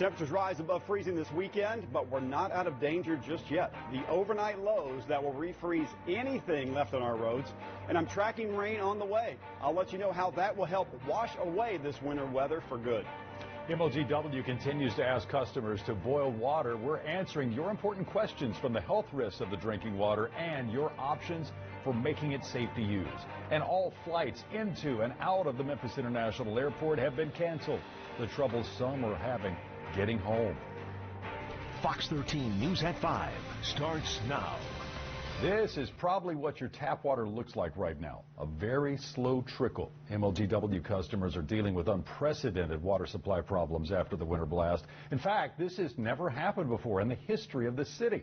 Temperatures rise above freezing this weekend, but we're not out of danger just yet. The overnight lows that will refreeze anything left on our roads, and I'm tracking rain on the way. I'll let you know how that will help wash away this winter weather for good. MLGW continues to ask customers to boil water. We're answering your important questions from the health risks of the drinking water and your options for making it safe to use. And all flights into and out of the Memphis International Airport have been canceled. The trouble some are having getting home. Fox 13 News at 5 starts now. This is probably what your tap water looks like right now, a very slow trickle. MLGW customers are dealing with unprecedented water supply problems after the winter blast. In fact, this has never happened before in the history of this city.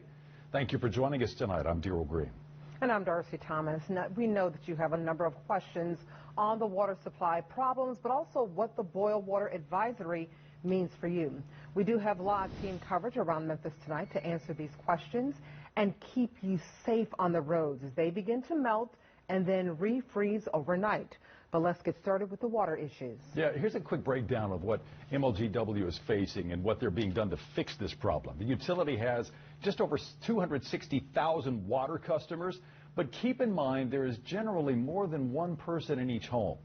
Thank you for joining us tonight. I'm Darrell Green. And I'm Darcy Thomas. Now, we know that you have a number of questions on the water supply problems, but also what the boil water advisory means for you. We do have live team coverage around Memphis tonight to answer these questions and keep you safe on the roads as they begin to melt and then refreeze overnight. But let's get started with the water issues. Yeah, here's a quick breakdown of what MLGW is facing and what they're being done to fix this problem. The utility has just over 260,000 water customers, but keep in mind there is generally more than one person in each home.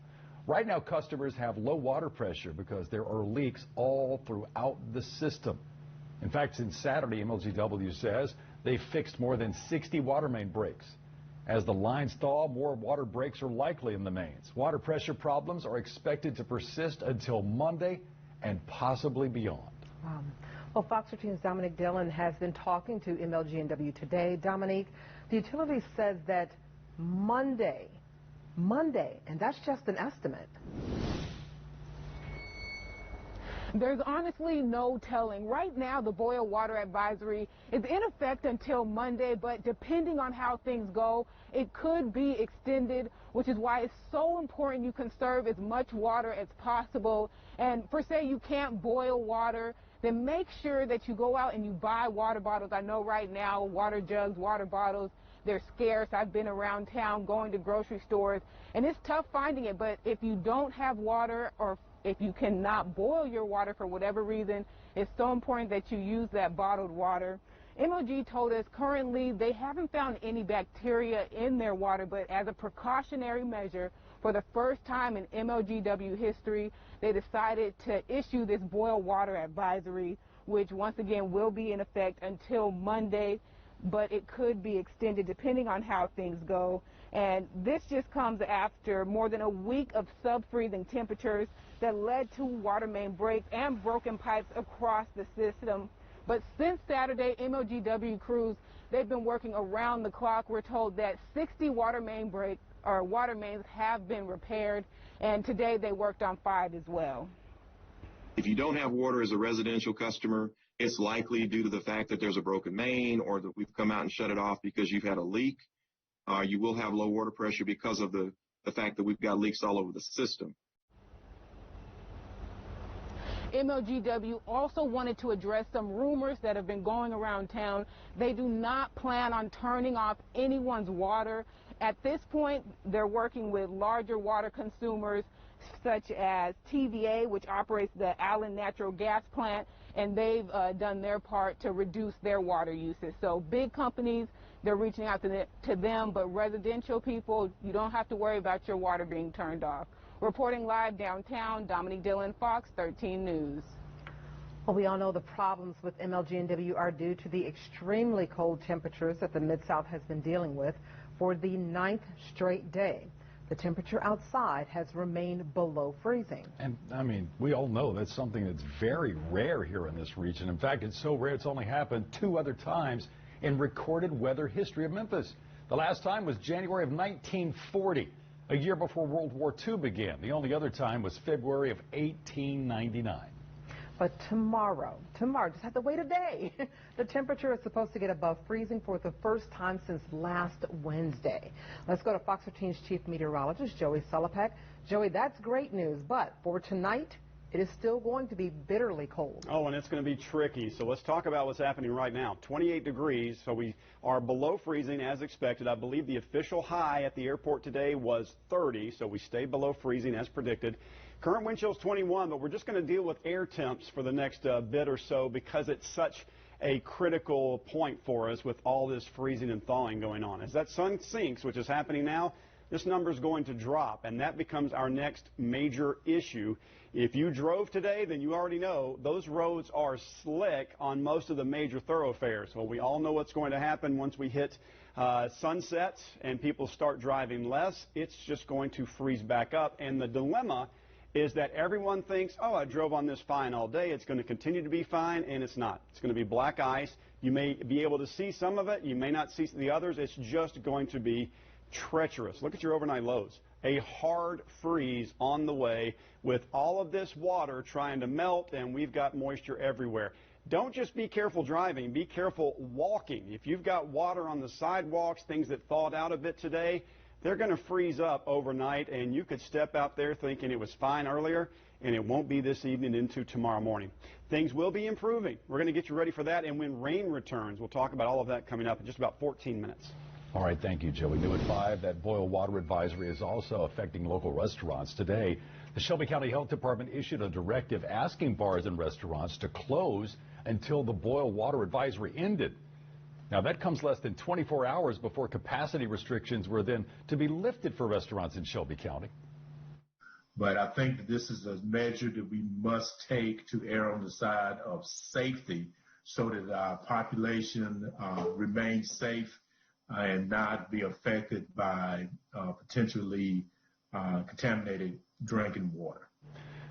Right now, customers have low water pressure because there are leaks all throughout the system. In fact, since Saturday, MLGW says they fixed more than 60 water main breaks. As the lines thaw, more water breaks are likely in the mains. Water pressure problems are expected to persist until Monday and possibly beyond. Well, Fox 13's Dominique Dillon has been talking to MLG&W today. Dominique, the utility says that Monday, and that's just an estimate. There's honestly no telling. Right now, the boil water advisory is in effect until Monday, but depending on how things go, it could be extended, which is why it's so important you conserve as much water as possible. And for say you can't boil water, then make sure that you go out and you buy water bottles. I know right now water jugs, water bottles, they're scarce. I've been around town going to grocery stores, and it's tough finding it. But if you don't have water, or if you cannot boil your water for whatever reason, it's so important that you use that bottled water. MLG told us currently they haven't found any bacteria in their water, but as a precautionary measure, for the first time in MLGW history, they decided to issue this boil water advisory, which once again will be in effect until Monday, but it could be extended depending on how things go. And this just comes after more than a week of sub-freezing temperatures that led to water main breaks and broken pipes across the system. But since Saturday, MLGW crews, they've been working around the clock. We're told that 60 water mains have been repaired, and today they worked on 5 as well. If you don't have water as a residential customer, it's likely due to the fact that there's a broken main or that we've come out and shut it off because you've had a leak. You will have low water pressure because of the fact that we've got leaks all over the system. MLGW also wanted to address some rumors that have been going around town. They do not plan on turning off anyone's water. At this point, they're working with larger water consumers such as TVA, which operates the Allen Natural Gas Plant, and they've done their part to reduce their water usage. So big companies, they're reaching out to them, but residential people, you don't have to worry about your water being turned off. Reporting live downtown, Dominique Dillon, Fox 13 News. Well, we all know the problems with MLG&W are due to the extremely cold temperatures that the Mid-South has been dealing with for the 9th straight day. The temperature outside has remained below freezing. And, I mean, we all know that's something that's very rare here in this region. In fact, it's so rare it's only happened 2 other times in recorded weather history of Memphis. The last time was January of 1940, a year before World War II began. The only other time was February of 1899. But tomorrow, just have to wait a day. The temperature is supposed to get above freezing for the first time since last Wednesday. Let's go to Fox 13's chief meteorologist, Joey Solopek. Joey, that's great news, but for tonight, it is still going to be bitterly cold. Oh, and it's going to be tricky. So let's talk about what's happening right now. 28 degrees, so we are below freezing as expected. I believe the official high at the airport today was 30, so we stay below freezing as predicted. Current wind chill's 21, but we're just going to deal with air temps for the next bit or so because it's such a critical point for us with all this freezing and thawing going on. As that sun sinks, which is happening now, this number is going to drop, and that becomes our next major issue. If you drove today, then you already know those roads are slick on most of the major thoroughfares. Well, we all know what's going to happen once we hit sunset and people start driving less. It's just going to freeze back up, and the dilemma is that everyone thinks, oh, I drove on this fine all day. It's going to continue to be fine, and it's not. It's going to be black ice. You may be able to see some of it. You may not see the others. It's just going to be treacherous. Look at your overnight lows. A hard freeze on the way with all of this water trying to melt, and we've got moisture everywhere. Don't just be careful driving. Be careful walking. If you've got water on the sidewalks, things that thawed out a bit today, they're going to freeze up overnight, and you could step out there thinking it was fine earlier, and it won't be this evening into tomorrow morning. Things will be improving. We're going to get you ready for that, and when rain returns, we'll talk about all of that coming up in just about 14 minutes. All right, thank you, Joey. New at 5, that boil water advisory is also affecting local restaurants. Today, the Shelby County Health Department issued a directive asking bars and restaurants to close until the boil water advisory ended. Now, that comes less than 24 hours before capacity restrictions were then to be lifted for restaurants in Shelby County. But I think that this is a measure that we must take to err on the side of safety so that our population remains safe and not be affected by potentially contaminated drinking water.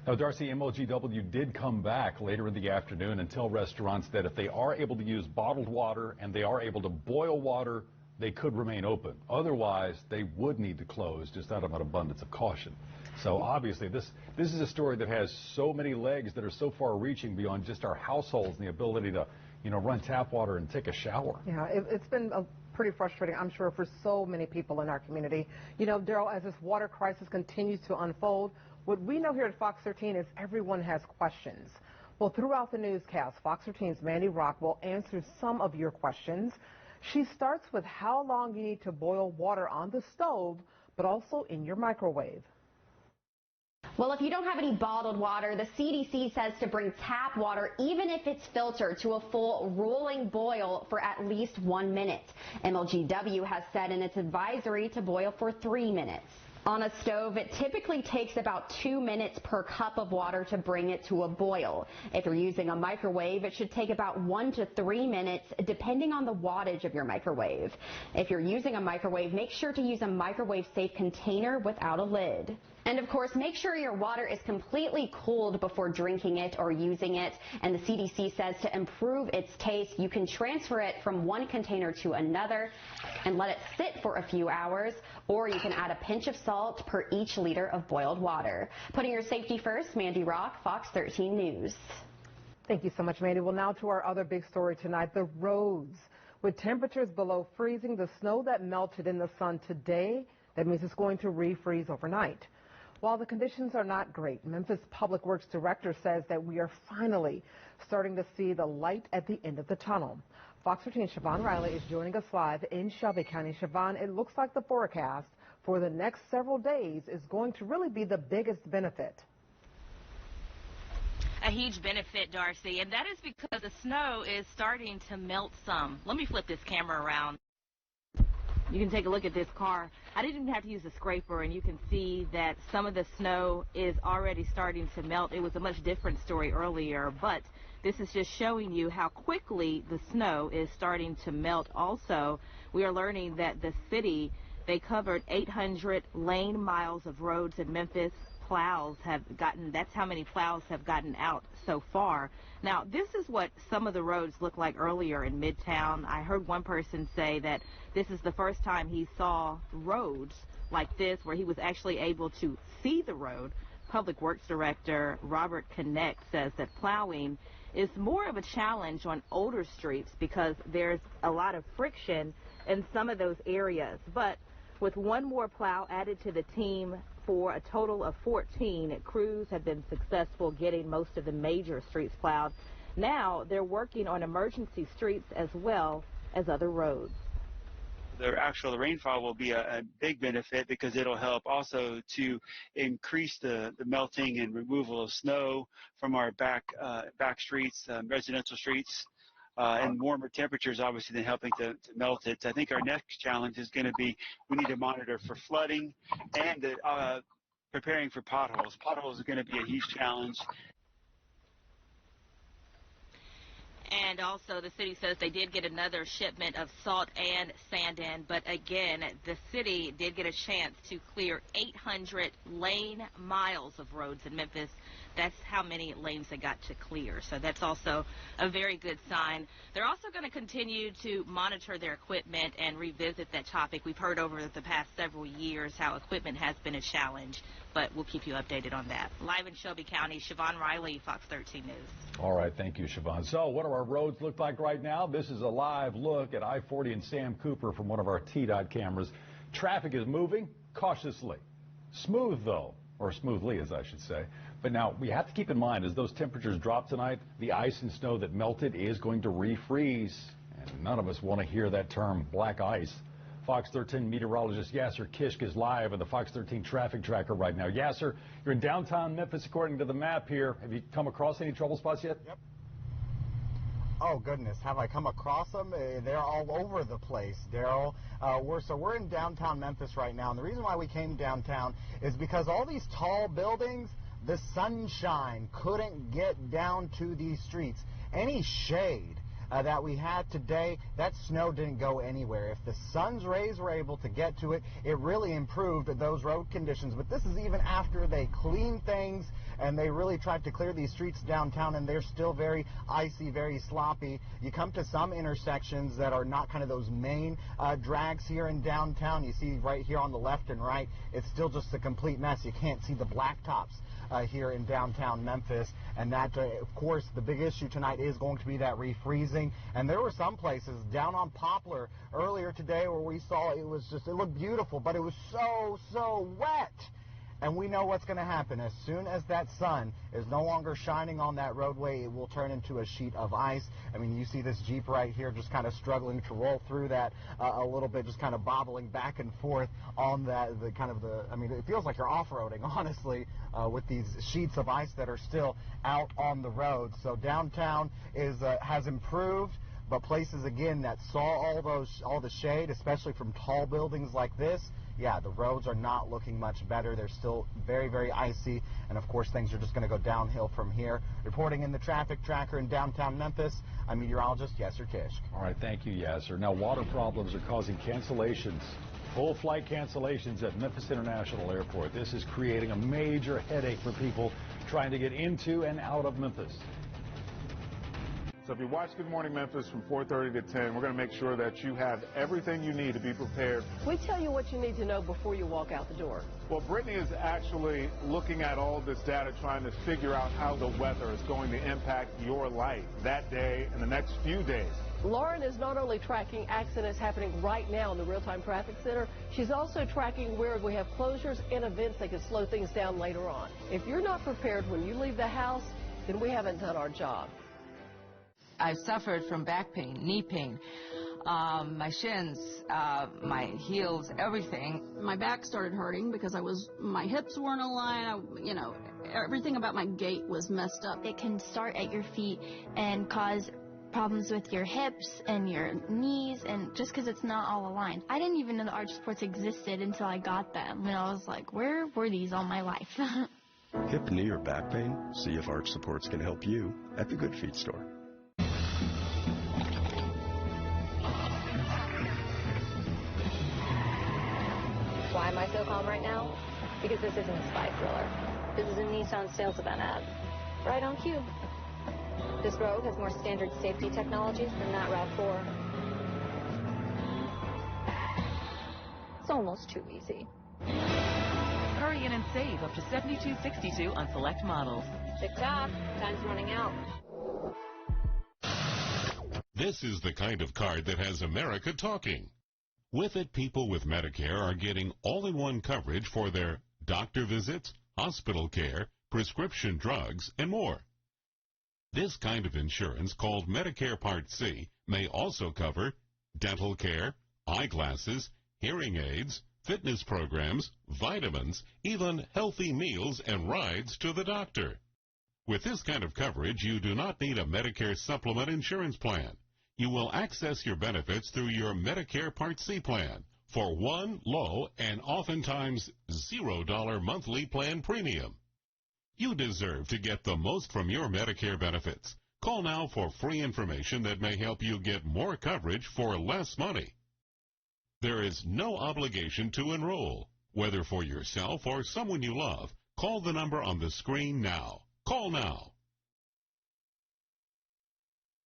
Now, Darcy, MLGW did come back later in the afternoon and tell restaurants that if they are able to use bottled water and they are able to boil water, they could remain open. Otherwise, they would need to close just out of an abundance of caution. So obviously, this is a story that has so many legs that are so far-reaching beyond just our households and the ability to, run tap water and take a shower. Yeah, it's been pretty frustrating, I'm sure, for so many people in our community. Daryl, as this water crisis continues to unfold, what we know here at Fox 13 is everyone has questions. Well, throughout the newscast, Fox 13's Mandy Rock will answer some of your questions. She starts with how long you need to boil water on the stove, but also in your microwave. Well, if you don't have any bottled water, the CDC says to bring tap water, even if it's filtered, to a full rolling boil for at least 1 minute. MLGW has said in its advisory to boil for 3 minutes. On a stove, it typically takes about 2 minutes per cup of water to bring it to a boil. If you're using a microwave, it should take about 1 to 3 minutes, depending on the wattage of your microwave. If you're using a microwave, make sure to use a microwave-safe container without a lid. And of course, make sure your water is completely cooled before drinking it or using it. And the CDC says to improve its taste, you can transfer it from one container to another and let it sit for a few hours, or you can add a pinch of salt per each liter of boiled water. Putting your safety first, Mandy Rock, Fox 13 News. Thank you so much, Mandy. Well, now to our other big story tonight, the roads. With temperatures below freezing, the snow that melted in the sun today, that means it's going to refreeze overnight. While the conditions are not great, Memphis Public Works Director says that we are finally starting to see the light at the end of the tunnel. Fox 13's Siobhan Riley is joining us live in Shelby County. Siobhan, it looks like the forecast for the next several days is going to really be the biggest benefit. A huge benefit, Darcy, and that is because the snow is starting to melt some. Let me flip this camera around. You can take a look at this car. I didn't even have to use a scraper, and you can see that some of the snow is already starting to melt. It was a much different story earlier, but this is just showing you how quickly the snow is starting to melt. Also, we are learning that the city, they covered 800 lane miles of roads in Memphis. Plows have gotten, that's how many plows have gotten out so far. Now, this is what some of the roads looked like earlier in Midtown. I heard one person say that this is the first time he saw roads like this where he was actually able to see the road. Public Works Director Robert Connect says that plowing is more of a challenge on older streets because there's a lot of friction in some of those areas. But With one more plow added to the team for a total of 14, crews have been successful getting most of the major streets plowed. Now they're working on emergency streets as well as other roads. The rainfall will be a big benefit because it'll help also to increase the melting and removal of snow from our back streets, residential streets. And warmer temperatures obviously than helping to melt it. I think our next challenge is going to be we need to monitor for flooding and preparing for potholes. Potholes are going to be a huge challenge. And also the city says they did get another shipment of salt and sand in, but again, the city did get a chance to clear 800 lane miles of roads in Memphis. That's how many lanes they got to clear. So that's also a very good sign. They're also going to continue to monitor their equipment and revisit that topic. We've heard over the past several years how equipment has been a challenge, but we'll keep you updated on that. Live in Shelby County, Siobhan Riley, Fox 13 News. All right, thank you, Siobhan. So what do our roads look like right now? This is a live look at I-40 and Sam Cooper from one of our T-Dot cameras. Traffic is moving cautiously. Smooth, though, or smoothly, as I should say. But now, we have to keep in mind, as those temperatures drop tonight, the ice and snow that melted is going to refreeze. And none of us want to hear that term, black ice. Fox 13 meteorologist Yasser Kishk is live on the Fox 13 traffic tracker right now. Yasser, you're in downtown Memphis according to the map here. Have you come across any trouble spots yet? Yep. Oh, goodness. Have I come across them? They're all over the place, Daryl. We're in downtown Memphis right now, and the reason why we came downtown is because all these tall buildings, the sunshine couldn't get down to these streets. Any shade that we had today, that snow didn't go anywhere. If the sun's rays were able to get to it, it really improved those road conditions. But this is even after they cleaned things and they really tried to clear these streets downtown, and they're still very icy, very sloppy. You come to some intersections that are not kind of those main drags here in downtown. You see right here on the left and right, it's still just a complete mess. You can't see the blacktops here in downtown Memphis, and that, of course, the big issue tonight is going to be that refreezing. And there were some places down on Poplar earlier today where we saw it looked beautiful, but it was so wet. And we know what's going to happen. As soon as that sun is no longer shining on that roadway, it will turn into a sheet of ice. I mean, you see this Jeep right here just kind of struggling to roll through that a little bit, just kind of bobbling back and forth on that. I mean, it feels like you're off-roading, honestly, with these sheets of ice that are still out on the road. So downtown has improved. But places, again, that saw all the shade, especially from tall buildings like this, yeah, the roads are not looking much better. They're still very, very icy. And, of course, things are just going to go downhill from here. Reporting in the traffic tracker in downtown Memphis, I'm meteorologist Yasser Kishk. All right, thank you, Yasser. Now, water problems are causing cancellations, full flight cancellations at Memphis International Airport. This is creating a major headache for people trying to get into and out of Memphis. So if you watch Good Morning Memphis from 4:30 to 10, we're going to make sure that you have everything you need to be prepared. We tell you what you need to know before you walk out the door. Well, Brittany is actually looking at all this data, trying to figure out how the weather is going to impact your life that day and the next few days. Lauren is not only tracking accidents happening right now in the real-time traffic center, she's also tracking where we have closures and events that could slow things down later on. If you're not prepared when you leave the house, then we haven't done our job. I've suffered from back pain, knee pain, my shins, my heels, everything. My back started hurting because my hips weren't aligned. Everything about my gait was messed up. It can start at your feet and cause problems with your hips and your knees, and just because it's not all aligned. I didn't even know the arch supports existed until I got them, and I was like, where were these all my life? Hip, knee, or back pain? See if Arch Supports can help you at the Good Feet store. Why am I so calm right now? Because this isn't a spy thriller. This is a Nissan sales event ad. Right on cue. This road has more standard safety technologies than that Route 4. It's almost too easy. Hurry in and save up to $72.62 on select models. Tick-tock, time's running out. This is the kind of card that has America talking. With it, people with Medicare are getting all-in-one coverage for their doctor visits, hospital care, prescription drugs, and more. This kind of insurance, called Medicare Part C, may also cover dental care, eyeglasses, hearing aids, fitness programs, vitamins, even healthy meals and rides to the doctor. With this kind of coverage, you do not need a Medicare supplement insurance plan. You will access your benefits through your Medicare Part C plan for one low and oftentimes $0 monthly plan premium. You deserve to get the most from your Medicare benefits. Call now for free information that may help you get more coverage for less money. There is no obligation to enroll. Whether for yourself or someone you love, call the number on the screen now. Call now.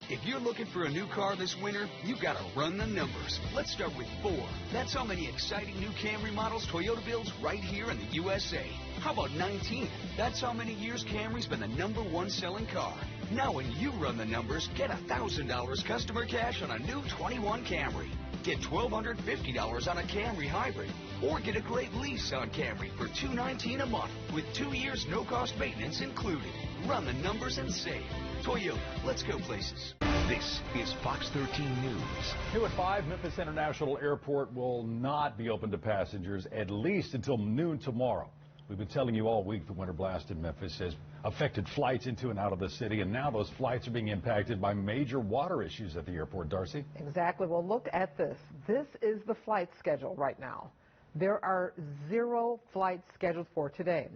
If you're looking for a new car this winter, you've got to run the numbers. Let's start with 4. That's how many exciting new Camry models Toyota builds right here in the USA. How about 19? That's how many years Camry's been the #1 selling car. Now when you run the numbers, get $1,000 customer cash on a new 21 Camry. Get $1,250 on a Camry Hybrid. Or get a great lease on Camry for $219 a month with 2 years no-cost maintenance included. Run the numbers and save. Toyota, let's go places. This is Fox 13 News. New at 5, Memphis International Airport will not be open to passengers at least until noon tomorrow. We've been telling you all week the winter blast in Memphis has affected flights into and out of the city, and now those flights are being impacted by major water issues at the airport. Darcy? Exactly. Well, look at this. This is the flight schedule right now. There are 0 flights scheduled for today.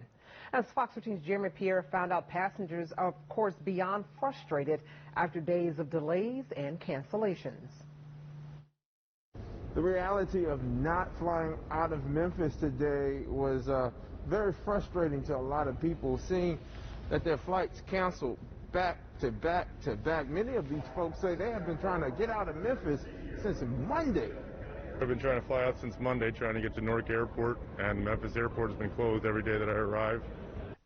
As Fox 13's Jeremy Pierre found out, passengers are, of course, beyond frustrated after days of delays and cancellations. The reality of not flying out of Memphis today was very frustrating to a lot of people, seeing that their flights canceled back to back to back. Many of these folks say they have been trying to get out of Memphis since Monday. I've been trying to fly out since Monday, trying to get to Newark Airport, and Memphis Airport has been closed every day that I arrive.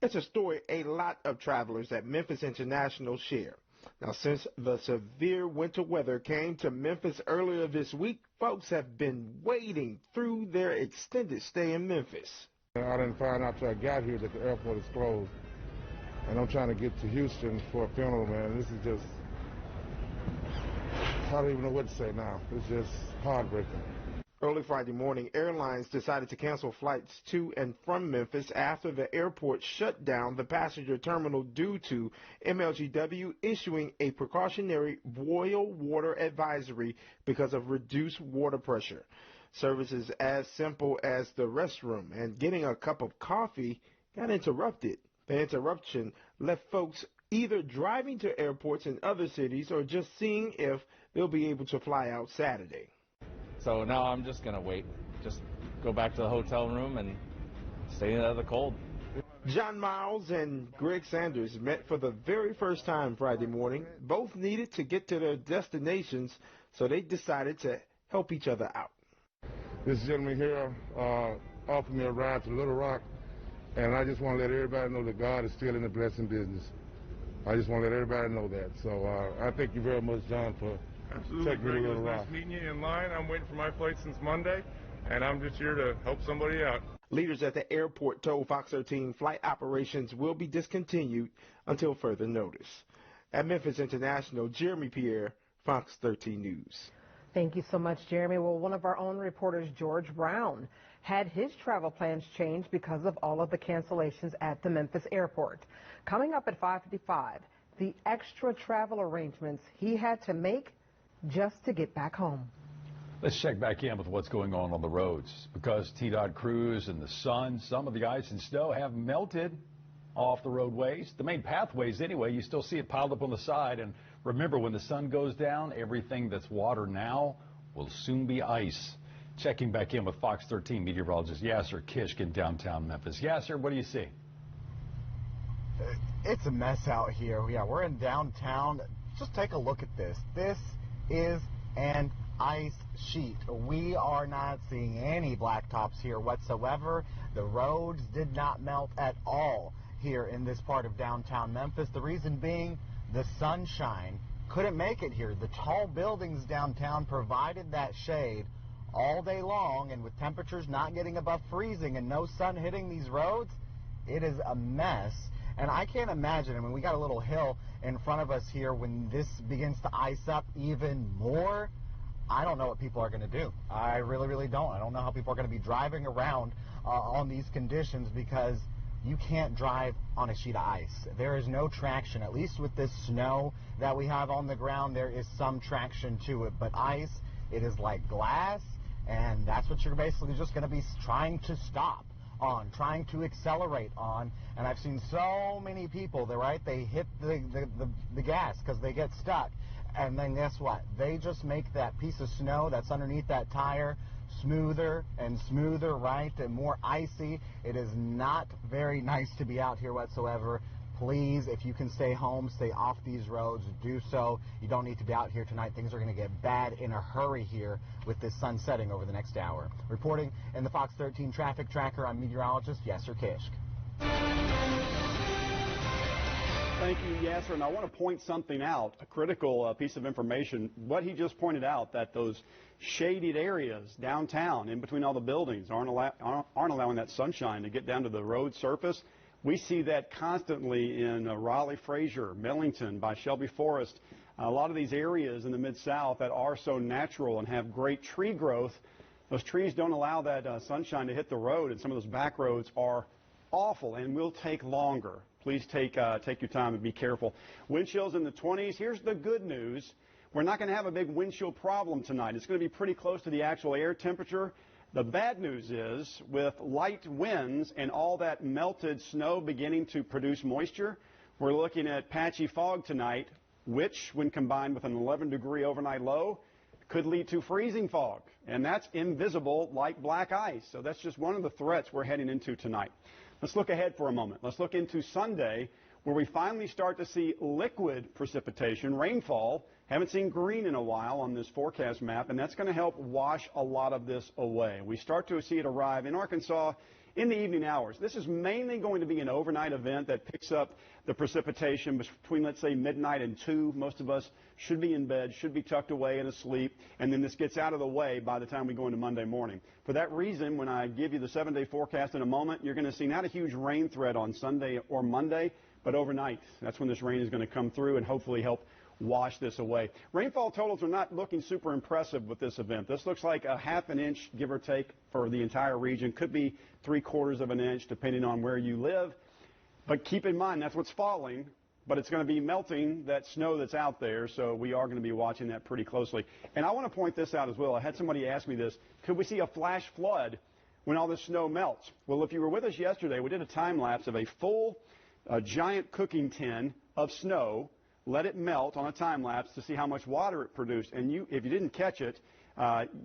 It's a story a lot of travelers at Memphis International share. Now, since the severe winter weather came to Memphis earlier this week, folks have been wading through their extended stay in Memphis. I didn't find out till I got here that the airport is closed, and I'm trying to get to Houston for a funeral, man. This is just, I don't even know what to say now. It's just heartbreaking. Early Friday morning, airlines decided to cancel flights to and from Memphis after the airport shut down the passenger terminal due to MLGW issuing a precautionary boil water advisory because of reduced water pressure. Services as simple as the restroom and getting a cup of coffee got interrupted. The interruption left folks either driving to airports in other cities or just seeing if they'll be able to fly out Saturday. So now I'm just going to wait, just go back to the hotel room and stay out of the cold. John Miles and Greg Sanders met for the very first time Friday morning. Both needed to get to their destinations, so they decided to help each other out. This gentleman here offered me a ride to Little Rock, and I just want to let everybody know that God is still in the blessing business. I just want to let everybody know that. So I thank you very much, John, for Absolutely, Greg. It was nice meeting you in line. I'm waiting for my flight since Monday, and I'm just here to help somebody out. Leaders at the airport told Fox 13 flight operations will be discontinued until further notice. At Memphis International, Jeremy Pierre, Fox 13 News. Thank you so much, Jeremy. Well, one of our own reporters, George Brown, had his travel plans changed because of all of the cancellations at the Memphis airport. Coming up at 5:55, the extra travel arrangements he had to make just to get back home. Let's check back in with what's going on the roads. Because T-Dot crews and the sun, some of the ice and snow have melted off the roadways. The main pathways anyway, you still see it piled up on the side. And remember, when the sun goes down, everything that's water now will soon be ice. Checking back in with Fox 13 meteorologist Yasser Kishk in downtown Memphis. Yasser, what do you see? It's a mess out here. Yeah, we're in downtown. Just take a look at this. This is an ice sheet. We are not seeing any blacktops here whatsoever. The roads did not melt at all here in this part of downtown Memphis. The reason being the sunshine couldn't make it here. The tall buildings downtown provided that shade. all day long, and with temperatures not getting above freezing and no sun hitting these roads, it is a mess. And I can't imagine, I mean, we got a little hill in front of us here. When this begins to ice up even more, I don't know what people are going to do. I really, really don't. I don't know how people are going to be driving around on these conditions, because you can't drive on a sheet of ice. There is no traction. At least with this snow that we have on the ground, there is some traction to it. But ice, it is like glass, and that's what you're basically just going to be trying to stop on, trying to accelerate on. And I've seen so many people, they hit the gas because they get stuck. And then guess what? They just make that piece of snow that's underneath that tire smoother and smoother, right? And more icy. It is not very nice to be out here whatsoever. Please, if you can stay home, stay off these roads, do so. You don't need to be out here tonight. Things are going to get bad in a hurry here with this sun setting over the next hour. Reporting in the Fox 13 Traffic Tracker, I'm meteorologist Yasser Kishk. Thank you, Yasser. And I want to point something out, a critical piece of information. What he just pointed out, that those shaded areas downtown in between all the buildings aren't allowing that sunshine to get down to the road surface. We see that constantly in Raleigh, Fraser, Millington, by Shelby Forest. A lot of these areas in the Mid-South that are so natural and have great tree growth, those trees don't allow that sunshine to hit the road, and some of those back roads are awful and will take longer. Please take your time and be careful. Wind chills in the 20s. Here's the good news. We're not going to have a big wind chill problem tonight. It's going to be pretty close to the actual air temperature. The bad news is, with light winds and all that melted snow beginning to produce moisture, we're looking at patchy fog tonight, which, when combined with an 11-degree overnight low, could lead to freezing fog. And that's invisible like black ice. So that's just one of the threats we're heading into tonight. Let's look ahead for a moment. Let's look into Sunday, where we finally start to see liquid precipitation, rainfall. Haven't seen green in a while on this forecast map, and that's going to help wash a lot of this away. We start to see it arrive in Arkansas in the evening hours. This is mainly going to be an overnight event that picks up the precipitation between, let's say, midnight and 2. Most of us should be in bed, should be tucked away and asleep, and then this gets out of the way by the time we go into Monday morning. For that reason, when I give you the 7-day forecast in a moment, you're going to see not a huge rain threat on Sunday or Monday, but overnight. That's when this rain is going to come through and hopefully help wash this away. Rainfall totals are not looking super impressive with this event. This looks like a ½ an inch, give or take, for the entire region. Could be 3/4 of an inch, depending on where you live. But keep in mind, that's what's falling, but it's going to be melting that snow that's out there, so we are going to be watching that pretty closely. And I want to point this out as well. I had somebody ask me this. Could we see a flash flood when all this snow melts? Well, if you were with us yesterday, we did a time lapse of a full giant cooking tin of snow, let it melt on a time lapse to see how much water it produced. And if you didn't catch it,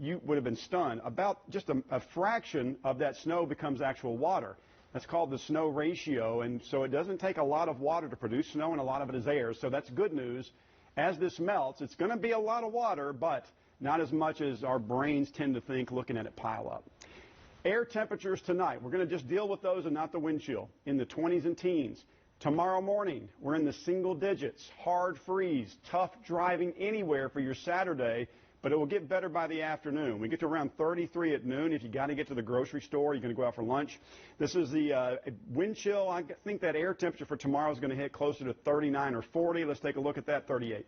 you would have been stunned. About just a fraction of that snow becomes actual water. That's called the snow ratio, and so it doesn't take a lot of water to produce snow, and a lot of it is air. So that's good news. As this melts, it's going to be a lot of water, but not as much as our brains tend to think looking at it pile up. Air temperatures tonight, we're going to just deal with those and not the wind chill, in the 20s and teens. Tomorrow morning, we're in the single digits, hard freeze, tough driving anywhere for your Saturday, but it will get better by the afternoon. We get to around 33 at noon. If you got to get to the grocery store, you're going to go out for lunch. This is the wind chill. I think that air temperature for tomorrow is going to hit closer to 39 or 40. Let's take a look at that, 38.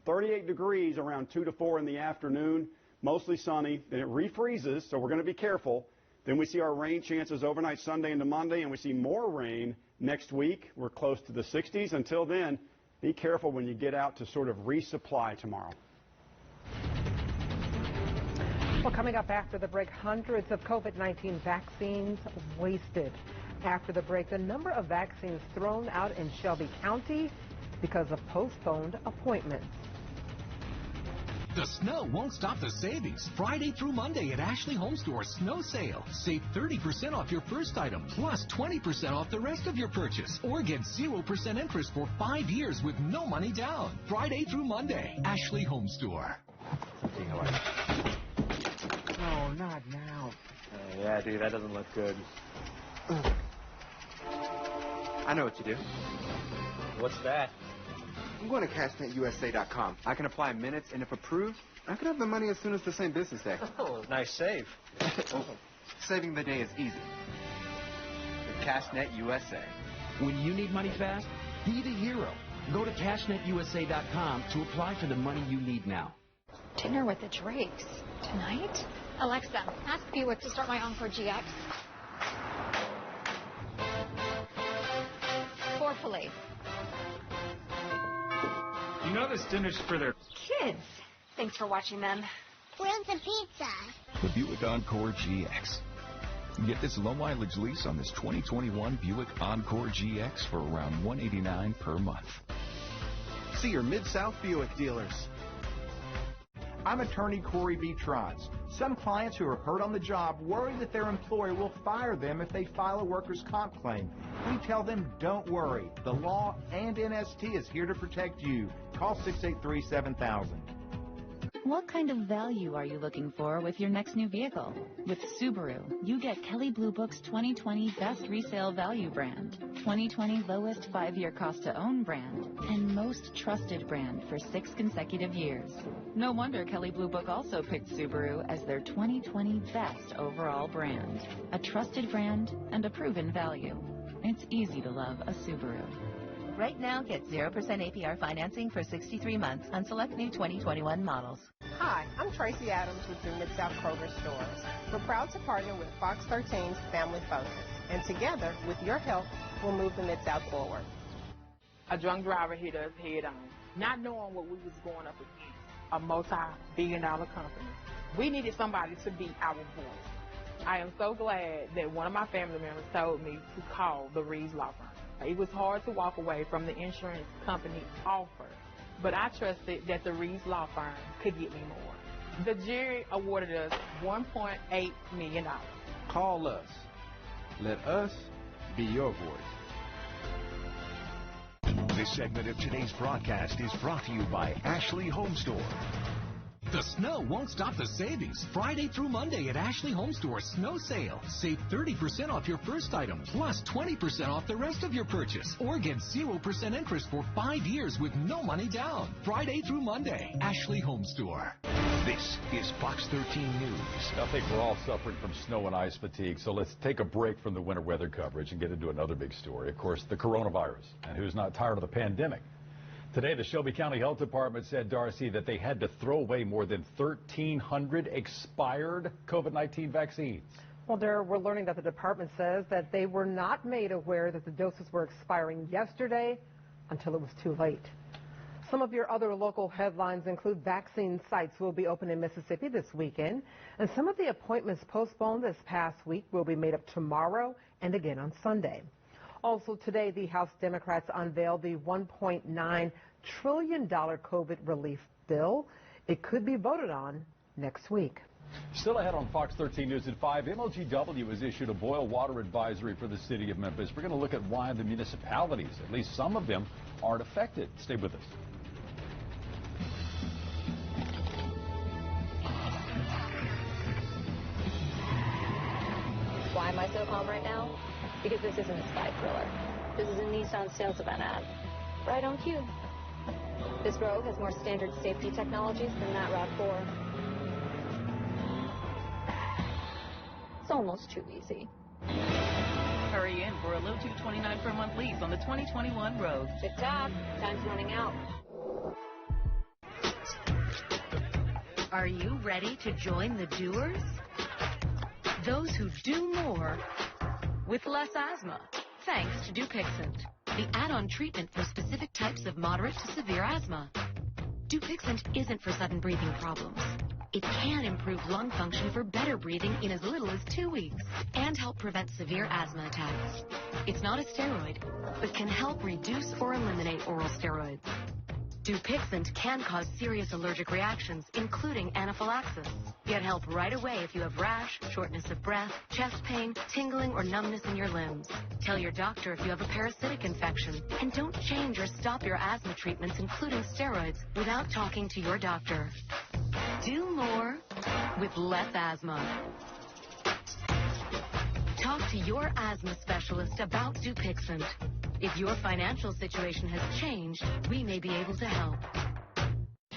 38 degrees around 2 to 4 in the afternoon, mostly sunny. Then it refreezes, so we're going to be careful. Then we see our rain chances overnight Sunday into Monday, and we see more rain next week. We're close to the 60s. Until then, be careful when you get out to sort of resupply tomorrow. Well, coming up after the break, hundreds of COVID-19 vaccines wasted. After the break, the number of vaccines thrown out in Shelby County because of postponed appointments. The snow won't stop the savings. Friday through Monday at Ashley Home Store Snow Sale. Save 30% off your first item, plus 20% off the rest of your purchase. Or get 0% interest for 5 years with no money down. Friday through Monday, Ashley Home Store. No, not now. Yeah, dude, that doesn't look good. I know what you do. What's that? I'm going to CashNetUSA.com. I can apply in minutes, and if approved, I can have the money as soon as the same business day. Oh, nice save. Saving the day is easy. With CashNet USA. When you need money fast, be the hero. Go to CashNetUSA.com to apply for the money you need now. Dinner with the Drakes. Tonight? Alexa, ask Buick to start my Encore GX. Forefully. You know this dinner's for their Kids. Thanks for watching them. Where's the pizza? The Buick Encore GX. Get this low-mileage lease on this 2021 Buick Encore GX for around $189 per month. See your Mid-South Buick dealers. I'm attorney Corey B. Trotz. Some clients who are hurt on the job worry that their employer will fire them if they file a workers' comp claim. We tell them, don't worry. The law and NST is here to protect you. Call 683-7000. What kind of value are you looking for with your next new vehicle? With Subaru, you get Kelley Blue Book's 2020 Best Resale Value brand, 2020 Lowest 5-Year Cost to Own brand, and Most Trusted brand for 6 consecutive years. No wonder Kelley Blue Book also picked Subaru as their 2020 Best Overall brand. A trusted brand and a proven value. It's easy to love a Subaru. Right now, get 0% APR financing for 63 months on select new 2021 models. Hi, I'm Tracy Adams with your Mid-South Kroger stores. We're proud to partner with Fox 13's Family Focus. And together, with your help, we'll move the Mid-South forward. A drunk driver hit us head on, not knowing what we was going up against. A multi-billion-dollar company. We needed somebody to be our voice. I am so glad that one of my family members told me to call the Reeves Law Firm. It was hard to walk away from the insurance company offer, but I trusted that the Reeves Law Firm could get me more. The jury awarded us $1.8 million. Call us. Let us be your voice. This segment of today's broadcast is brought to you by Ashley Home Store. The snow won't stop the savings. Friday through Monday at Ashley Home Store Snow Sale. Save 30% off your first item, plus 20% off the rest of your purchase. Or get 0% interest for 5 years with no money down. Friday through Monday, Ashley Home Store. This is Fox 13 News. I think we're all suffering from snow and ice fatigue, so let's take a break from the winter weather coverage and get into another big story. Of course, the coronavirus. And who's not tired of the pandemic? Today, the Shelby County Health Department said, Darcy, that they had to throw away more than 1,300 expired COVID-19 vaccines. Well, we're learning that the department says that they were not made aware that the doses were expiring yesterday until it was too late. Some of your other local headlines include vaccine sites will be open in Mississippi this weekend, and some of the appointments postponed this past week will be made up tomorrow and again on Sunday. Also today, the House Democrats unveiled the $1.9 trillion COVID relief bill. It could be voted on next week. Still ahead on Fox 13 News at 5, MLGW has issued a boil water advisory for the city of Memphis. We're going to look at why the municipalities, at least some of them, aren't affected. Stay with us. Why am I so calm right now? Because this isn't a spy thriller. This is a Nissan sales event ad. Right on cue. This Rogue has more standard safety technologies than that RAV4. It's almost too easy. Hurry in for a low $229 per month lease on the 2021 Rogue. Tick-tock. Time's running out. Are you ready to join the doers? Those who do more with less asthma, thanks to Dupixent, the add-on treatment for specific types of moderate to severe asthma. Dupixent isn't for sudden breathing problems. It can improve lung function for better breathing in as little as 2 weeks and help prevent severe asthma attacks. It's not a steroid, but can help reduce or eliminate oral steroids. Dupixent can cause serious allergic reactions, including anaphylaxis. Get help right away if you have rash, shortness of breath, chest pain, tingling, or numbness in your limbs. Tell your doctor if you have a parasitic infection. And don't change or stop your asthma treatments, including steroids, without talking to your doctor. Do more with less asthma. Talk to your asthma specialist about Dupixent. If your financial situation has changed, we may be able to help.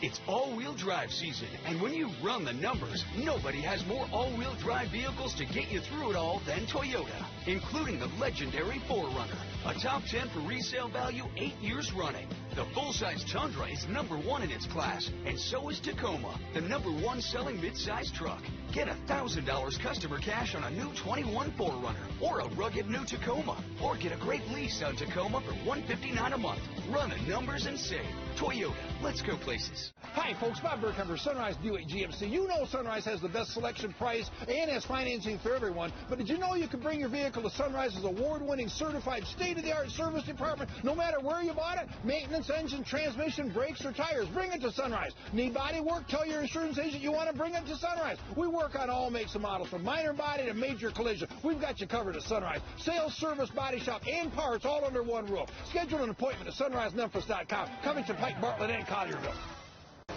It's all-wheel drive season, and when you run the numbers, nobody has more all-wheel drive vehicles to get you through it all than Toyota, including the legendary 4Runner, a top 10 for resale value 8 years running. The full-size Tundra is #1 in its class, and so is Tacoma, the #1 selling mid-size truck. Get $1,000 customer cash on a new 21 4Runner, or a rugged new Tacoma, or get a great lease on Tacoma for $159 a month. Run the numbers and save. Toyota, let's go places. Hi, folks. Bob Burkhammer, Sunrise Buick GMC. You know Sunrise has the best selection, price, and has financing for everyone. But did you know you can bring your vehicle to Sunrise's award-winning, certified, state-of-the-art service department, no matter where you bought it? Maintenance, engine, transmission, brakes, or tires. Bring it to Sunrise. Need body work? Tell your insurance agent you want to bring it to Sunrise. We work on all makes and models, from minor body to major collision. We've got you covered at Sunrise. Sales, service, body shop, and parts all under one roof. Schedule an appointment at sunrisememphis.com. Covington, Pike, Bartlett, and Collierville.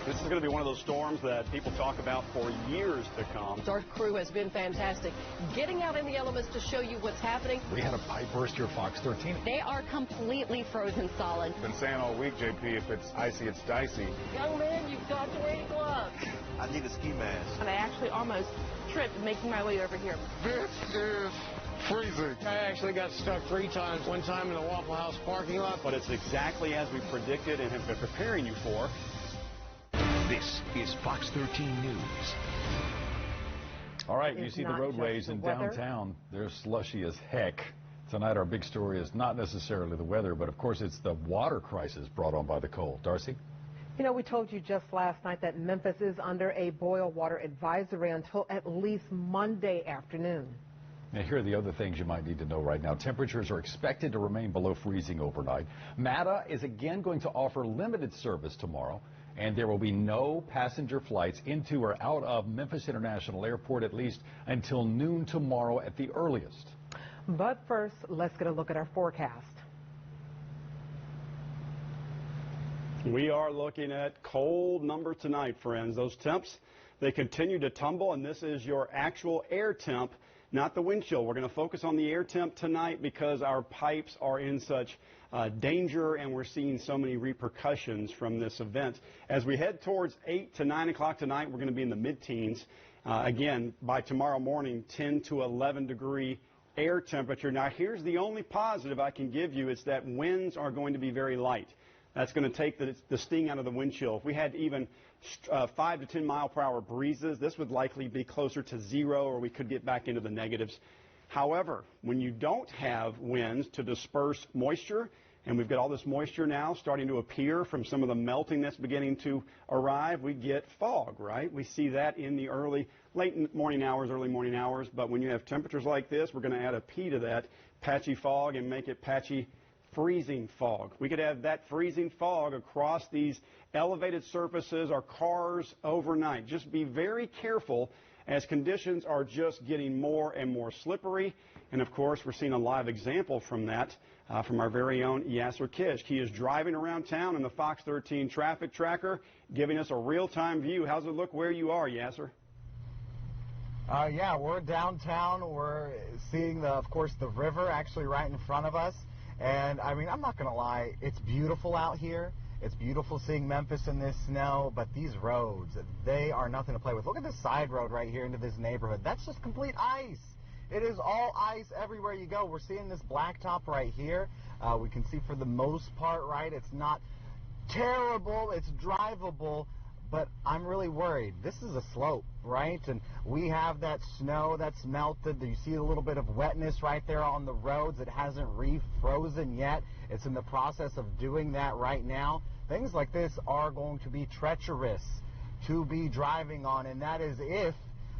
This is going to be one of those storms that people talk about for years to come. Our crew has been fantastic, getting out in the elements to show you what's happening. We had a pipe burst here, Fox 13. They are completely frozen solid. Been saying all week, JP, if it's icy, it's dicey. Young man, you've got to wear gloves. I need a ski mask. And I actually almost tripped making my way over here. This is freezing. I actually got stuck 3 times. One time in the Waffle House parking lot. But it's exactly as we predicted and have been preparing you for. This is Fox 13 News. All right, you see the roadways in downtown. They're slushy as heck. Tonight, our big story is not necessarily the weather, but of course it's the water crisis brought on by the cold. Darcy? You know, we told you just last night that Memphis is under a boil water advisory until at least Monday afternoon. Now, here are the other things you might need to know right now. Temperatures are expected to remain below freezing overnight. MATA is again going to offer limited service tomorrow, and there will be no passenger flights into or out of Memphis International Airport at least until noon tomorrow at the earliest. But first, let's get a look at our forecast. We are looking at cold numbers tonight, friends. Those temps, they continue to tumble, and this is your actual air temp, not the wind chill. We're going to focus on the air temp tonight because our pipes are in such danger, and we're seeing so many repercussions from this event. As we head towards 8 to 9 o'clock tonight, we're going to be in the mid-teens. Again, by tomorrow morning, 10 to 11 degree air temperature. Now, here's the only positive I can give you. It's that winds are going to be very light. That's going to take the sting out of the wind chill. If we had even 5 to 10 mile per hour breezes, this would likely be closer to 0, or we could get back into the negatives. However, when you don't have winds to disperse moisture, and we've got all this moisture now starting to appear from some of the melting that's beginning to arrive, we get fog, right? We see that in the late morning hours, early morning hours. But when you have temperatures like this, we're going to add a P to that, patchy fog, and make it patchy freezing fog. We could have that freezing fog across these elevated surfaces or cars overnight. Just be very careful as conditions are just getting more and more slippery. And of course, we're seeing a live example from that from our very own Yasser Kishk. He is driving around town in the Fox 13 traffic tracker, giving us a real-time view. How's it look where you are, Yasser? Yeah, we're downtown. We're seeing, of course, the river actually right in front of us. And, I mean, I'm not going to lie, it's beautiful out here. It's beautiful seeing Memphis in this snow, but these roads, they are nothing to play with. Look at this side road right here into this neighborhood. That's just complete ice. It is all ice everywhere you go. We're seeing this blacktop right here. We can see for the most part, right, it's not terrible. It's drivable. But I'm really worried. This is a slope, right? And we have that snow that's melted. You see a little bit of wetness right there on the roads. It hasn't refrozen yet. It's in the process of doing that right now. Things like this are going to be treacherous to be driving on, and that is if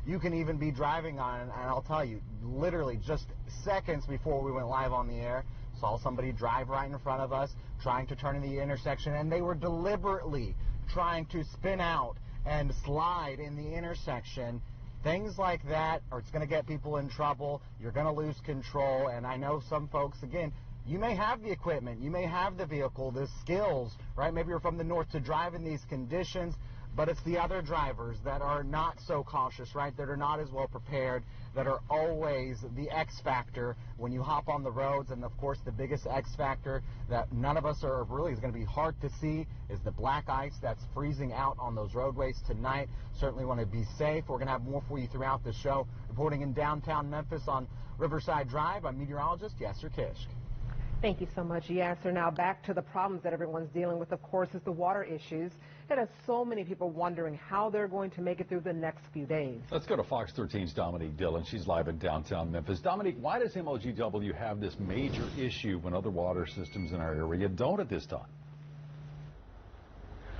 you can even be driving on. And I'll tell you, literally just seconds before we went live on the air, saw somebody drive right in front of us trying to turn in the intersection, and they were deliberately trying to spin out and slide in the intersection. Things like that, or it's going to get people in trouble. You're going to lose control. And I know some folks, again, you may have the equipment, you may have the vehicle, the skills, right? Maybe you're from the north to drive in these conditions, but it's the other drivers that are not so cautious, right, that are not as well prepared, that are always the X factor when you hop on the roads. And of course the biggest X factor that none of us are really is going to be hard to see is the black ice that's freezing out on those roadways tonight. Certainly want to be safe. We're going to have more for you throughout the show. Reporting in downtown Memphis on Riverside Drive, I'm meteorologist Yasser Kishk. Thank you so much, Yasser. Now back to the problems that everyone's dealing with, of course, is the water issues. It has so many people wondering how they're going to make it through the next few days. Let's go to Fox 13's Dominique Dillon. She's live in downtown Memphis. Dominique, why does MLGW have this major issue when other water systems in our area don't at this time?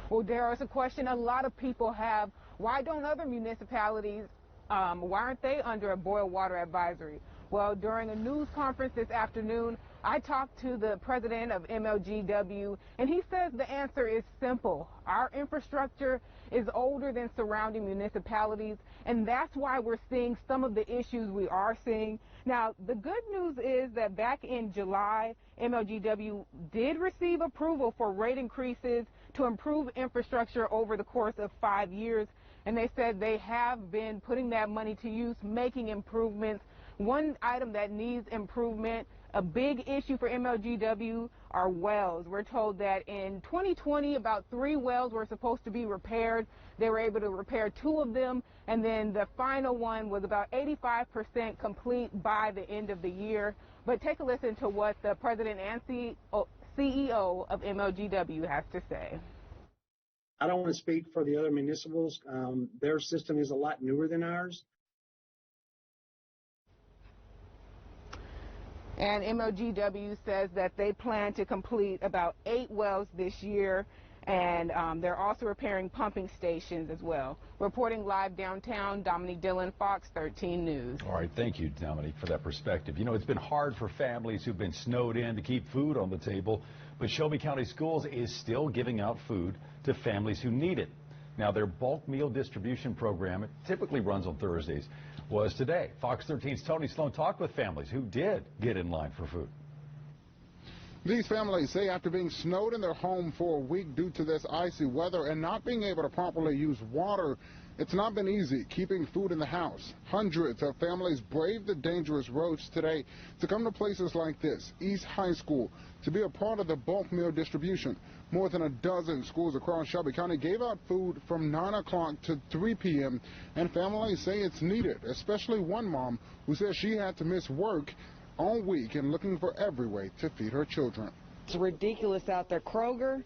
Well, there is a question a lot of people have. Why don't other municipalities, why aren't they under a boil water advisory? Well, during a news conference this afternoon, I talked to the president of MLGW, and he says the answer is simple. Our infrastructure is older than surrounding municipalities, and that's why we're seeing some of the issues we are seeing. Now, the good news is that back in July, MLGW did receive approval for rate increases to improve infrastructure over the course of 5 years, and they said they have been putting that money to use, making improvements. One item that needs improvement, a big issue for MLGW, are wells. We're told that in 2020, about 3 wells were supposed to be repaired. They were able to repair 2 of them, and then the final one was about 85% complete by the end of the year. But take a listen to what the president and CEO of MLGW has to say. I don't want to speak for the other municipals. Their system is a lot newer than ours. And MLGW says that they plan to complete about 8 wells this year, and they're also repairing pumping stations as well. Reporting live downtown, Dominique Dillon, Fox 13 News. All right, thank you, Dominique, for that perspective. You know, it's been hard for families who've been snowed in to keep food on the table, but Shelby County Schools is still giving out food to families who need it. Now, their bulk meal distribution program, it typically runs on Thursdays, was today. Fox 13's Tony Sloan talked with families who did get in line for food. These families say after being snowed in their home for a week due to this icy weather and not being able to properly use water, it's not been easy keeping food in the house. Hundreds of families braved the dangerous roads today to come to places like this, East High School, to be a part of the bulk meal distribution. More than a dozen schools across Shelby County gave out food from 9 o'clock to 3 p.m., and families say it's needed, especially one mom who says she had to miss work all week and looking for every way to feed her children. It's ridiculous out there. Kroger,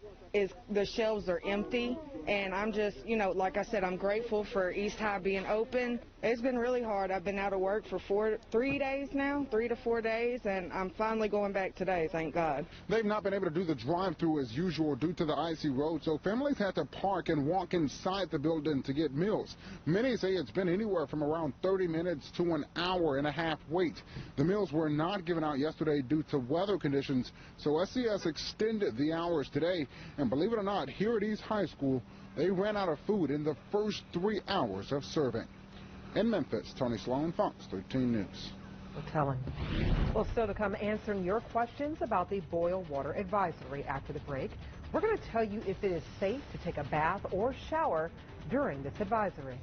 the shelves are empty, and I'm just, you know, like I said, I'm grateful for East High being open. It's been really hard. I've been out of work for 3 days now, 3 to 4 days, and I'm finally going back today, thank God. They've not been able to do the drive-through as usual due to the icy road, so families had to park and walk inside the building to get meals. Many say it's been anywhere from around 30 minutes to an hour and a half wait. The meals were not given out yesterday due to weather conditions, so SCS extended the hours today, and believe it or not, here at East High School, they ran out of food in the first 3 hours of serving. In Memphis, Tony Sloan, Fox 13 News. Well, telling. Well, still to come, answering your questions about the boil water advisory after the break. We're going to tell you if it is safe to take a bath or shower during this advisory.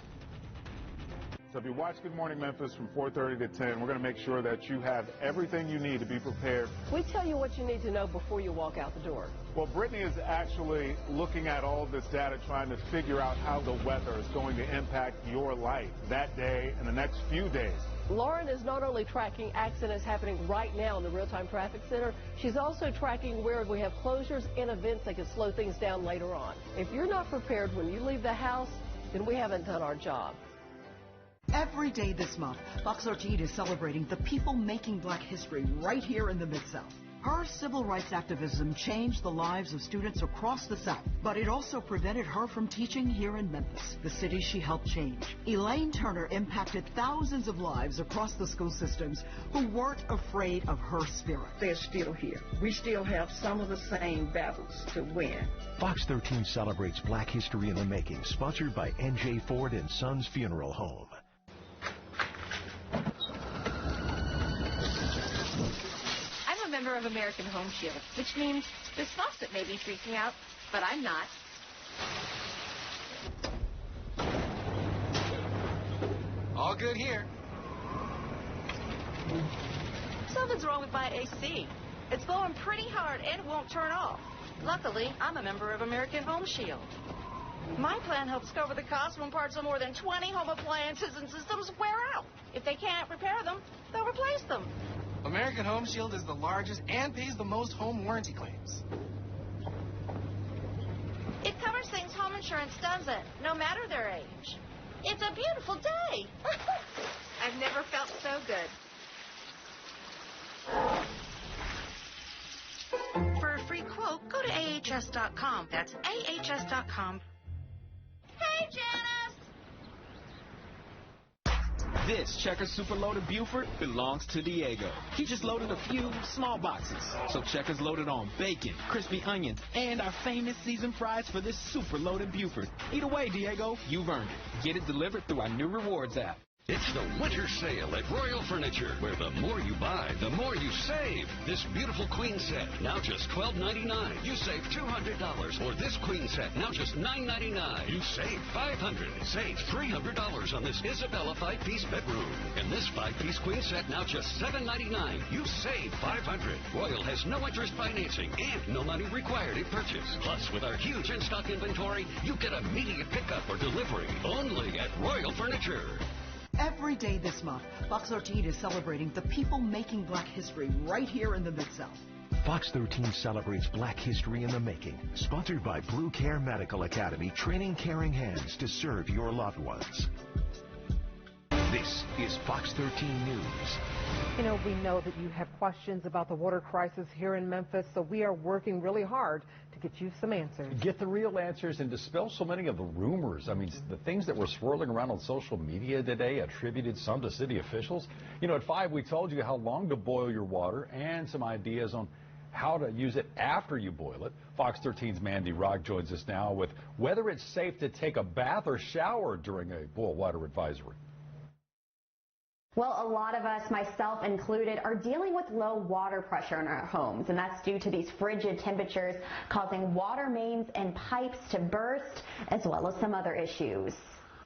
So if you watch Good Morning Memphis from 4:30 to 10, we're going to make sure that you have everything you need to be prepared. We tell you what you need to know before you walk out the door. Well, Brittany is actually looking at all of this data, trying to figure out how the weather is going to impact your life that day and the next few days. Lauren is not only tracking accidents happening right now in the real-time traffic center, she's also tracking where we have closures and events that could slow things down later on. If you're not prepared when you leave the house, then we haven't done our job. Every day this month, Fox 13 is celebrating the people making Black history right here in the Mid-South. Her civil rights activism changed the lives of students across the South, but it also prevented her from teaching here in Memphis, the city she helped change. Elaine Turner impacted thousands of lives across the school systems who weren't afraid of her spirit. They're still here. We still have some of the same battles to win. Fox 13 celebrates Black history in the making, sponsored by N.J. Ford and Sons Funeral Home. I'm a member of American Home Shield, which means this faucet may be freaking out, but I'm not. All good here. Something's wrong with my AC. It's blowing pretty hard and won't turn off. Luckily, I'm a member of American Home Shield. My plan helps cover the cost when parts of more than 20 home appliances and systems wear out. If they can't repair them, they'll replace them. American Home Shield is the largest and pays the most home warranty claims. It covers things home insurance doesn't, no matter their age. It's a beautiful day. I've never felt so good. For a free quote, go to ahs.com. That's ahs.com. Hey, Janice! This Checkers Super Loaded Buford belongs to Diego. He just loaded a few small boxes. So Checkers loaded on bacon, crispy onions, and our famous seasoned fries for this super loaded Buford. Eat away, Diego. You've earned it. Get it delivered through our new rewards app. It's the winter sale at Royal Furniture, where the more you buy, the more you save. This beautiful queen set, now just $12.99. You save $200. Or this queen set, now just $9.99. You save $500. Save $300 on this Isabella 5-piece bedroom. And this 5-piece queen set, now just $7.99. You save $500. Royal has no interest financing and no money required at purchase. Plus, with our huge in-stock inventory, you get immediate pickup or delivery only at Royal Furniture. Every day this month, Fox 13 is celebrating the people making Black history right here in the Mid-South. Fox 13 celebrates Black history in the making. Sponsored by Blue Care Medical Academy, training caring hands to serve your loved ones. This is Fox 13 News. You know, we know that you have questions about the water crisis here in Memphis, so we are working really hard to get you some answers. Get the real answers and dispel so many of the rumors. I mean, the things that were swirling around on social media today attributed some to city officials. You know, at 5, we told you how long to boil your water and some ideas on how to use it after you boil it. Fox 13's Mandy Rock joins us now with whether it's safe to take a bath or shower during a boil water advisory. Well, a lot of us, myself included, are dealing with low water pressure in our homes, and that's due to these frigid temperatures causing water mains and pipes to burst, as well as some other issues.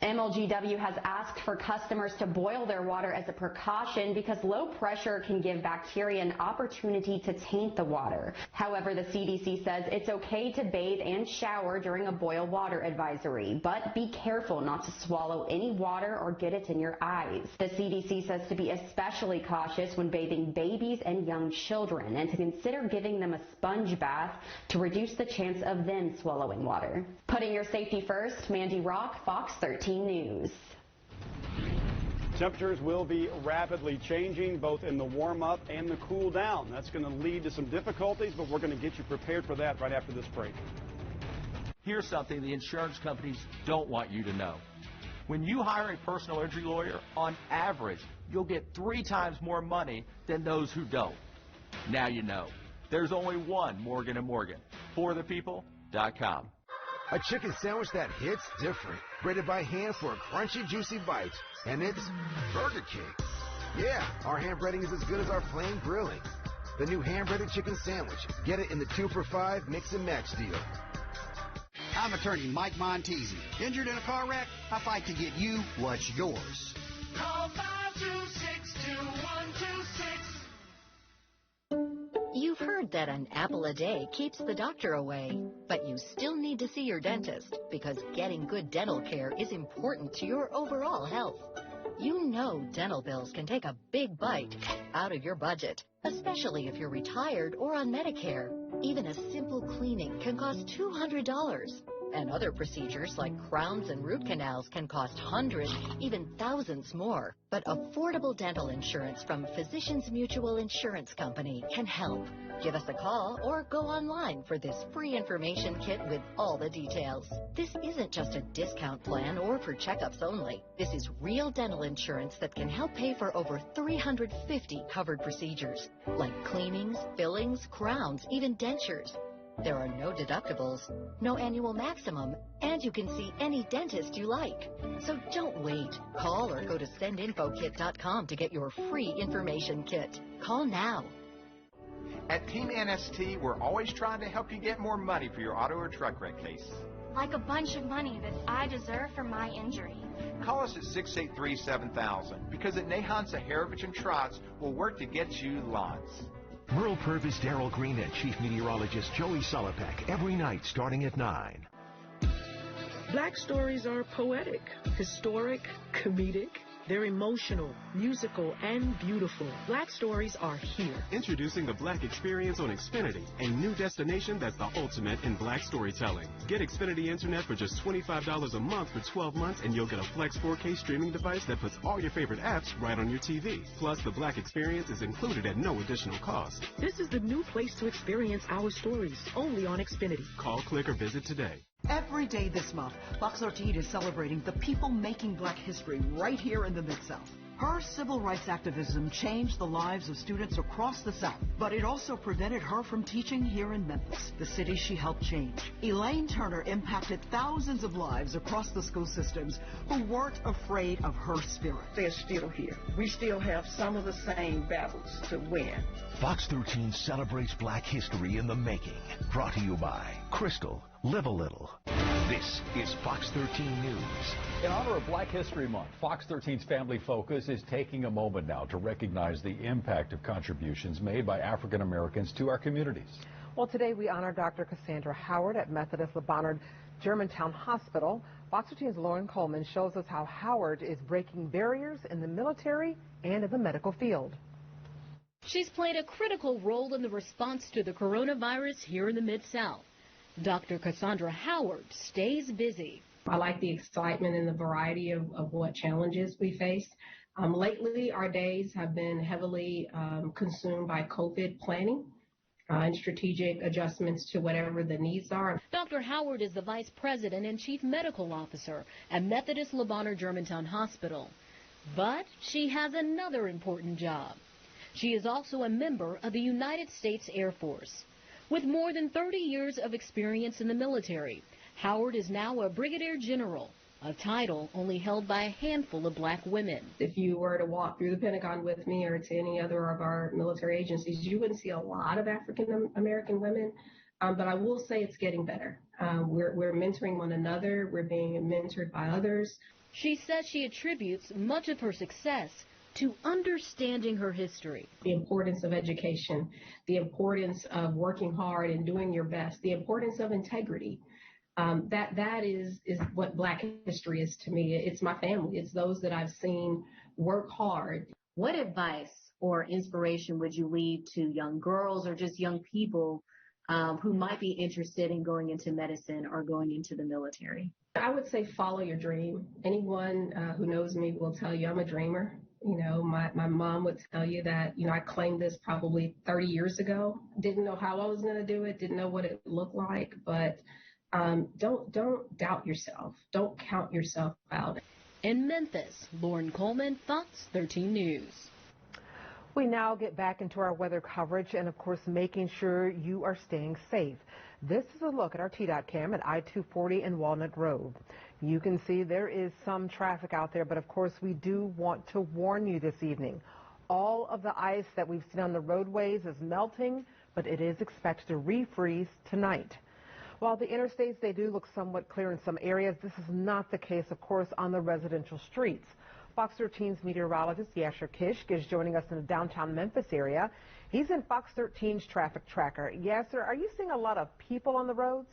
MLGW has asked for customers to boil their water as a precaution because low pressure can give bacteria an opportunity to taint the water. However, the CDC says it's okay to bathe and shower during a boil water advisory, but be careful not to swallow any water or get it in your eyes. The CDC says to be especially cautious when bathing babies and young children and to consider giving them a sponge bath to reduce the chance of them swallowing water. Putting your safety first, Mandy Rock, Fox 13 News. Temperatures will be rapidly changing both in the warm up and the cool down. That's going to lead to some difficulties, but we're going to get you prepared for that right after this break. Here's something the insurance companies don't want you to know. When you hire a personal injury lawyer, on average, you'll get 3 times more money than those who don't. Now you know. There's only one Morgan & Morgan. ForThePeople.com. A chicken sandwich that hits different. Breaded by hand for a crunchy, juicy bite. And it's Burger King. Yeah, our hand breading is as good as our flame grilling. The new hand-breaded chicken sandwich. Get it in the 2 for $5 mix and match deal. I'm attorney Mike Montesi. Injured in a car wreck? I fight to get you what's yours. Call 526-2126. You've heard that an apple a day keeps the doctor away, but you still need to see your dentist because getting good dental care is important to your overall health. You know dental bills can take a big bite out of your budget, especially if you're retired or on Medicare. Even a simple cleaning can cost $200. And other procedures like crowns and root canals can cost hundreds, even thousands more. But affordable dental insurance from Physicians Mutual Insurance Company can help. Give us a call or go online for this free information kit with all the details. This isn't just a discount plan or for checkups only. This is real dental insurance that can help pay for over 350 covered procedures, like cleanings, fillings, crowns, even dentures. There are no deductibles, no annual maximum, and you can see any dentist you like. So don't wait. Call or go to sendinfokit.com to get your free information kit. Call now. At Team NST, we're always trying to help you get more money for your auto or truck wreck case. Like a bunch of money that I deserve for my injury. call us at 683-7000 because at Nahant Saharovich and Trotz, we'll work to get you lots. Merle Purvis, Darrell Green, and Chief Meteorologist Joey Solopek every night starting at 9. Black stories are poetic, historic, comedic. They're emotional, musical, and beautiful. Black stories are here. Introducing the Black Experience on Xfinity, a new destination that's the ultimate in Black storytelling. Get Xfinity Internet for just $25 a month for 12 months, and you'll get a Flex 4K streaming device that puts all your favorite apps right on your TV. Plus, the Black Experience is included at no additional cost. This is the new place to experience our stories, only on Xfinity. Call, click, or visit today. Every day this month, Fox 13 is celebrating the people making black history right here in the Mid-South. Her civil rights activism changed the lives of students across the South, but it also prevented her from teaching here in Memphis, the city she helped change. Elaine Turner impacted thousands of lives across the school systems who weren't afraid of her spirit. They're still here. We still have some of the same battles to win. Fox 13 celebrates black history in the making. Brought to you by Crystal. Live a little. This is Fox 13 News. In honor of Black History Month, Fox 13's Family Focus is taking a moment now to recognize the impact of contributions made by African Americans to our communities. Well, today we honor Dr. Cassandra Howard at Methodist Le Bonheur Germantown Hospital. Fox 13's Lauren Coleman shows us how Howard is breaking barriers in the military and in the medical field. She's played a critical role in the response to the coronavirus here in the Mid-South. Dr. Cassandra Howard stays busy. I like the excitement and the variety of what challenges we face. Lately, our days have been heavily consumed by COVID planning and strategic adjustments to whatever the needs are. Dr. Howard is the Vice President and Chief Medical Officer at Methodist Le Bonheur Germantown Hospital. But she has another important job. She is also a member of the United States Air Force. With more than 30 years of experience in the military, Howard is now a Brigadier General, a title only held by a handful of black women. If you were to walk through the Pentagon with me or to any other of our military agencies, you wouldn't see a lot of African American women, but I will say it's getting better. We're mentoring one another. We're being mentored by others. She says she attributes much of her success to understanding her history. The importance of education, the importance of working hard and doing your best, the importance of integrity. That is what Black history is to me. It's my family. It's those that I've seen work hard. What advice or inspiration would you leave to young girls or just young people who might be interested in going into medicine or going into the military? I would say follow your dream. Anyone who knows me will tell you I'm a dreamer. You know, my mom would tell you that, I claimed this probably 30 years ago. Didn't know how I was going to do it, didn't know what it looked like, but don't doubt yourself. Don't count yourself out. In Memphis, Lauren Coleman, Fox 13 News. We now get back into our weather coverage and, of course, making sure you are staying safe. This is a look at our T.Cam at I-240 in Walnut Grove. You can see there is some traffic out there, but of course we do want to warn you this evening. All of the ice that we've seen on the roadways is melting, but it is expected to refreeze tonight. While the interstates, they do look somewhat clear in some areas, this is not the case, of course, on the residential streets. Fox 13's meteorologist Yasser Kishk is joining us in the downtown Memphis area. He's in Fox 13's traffic tracker. Yasser, are you seeing a lot of people on the roads?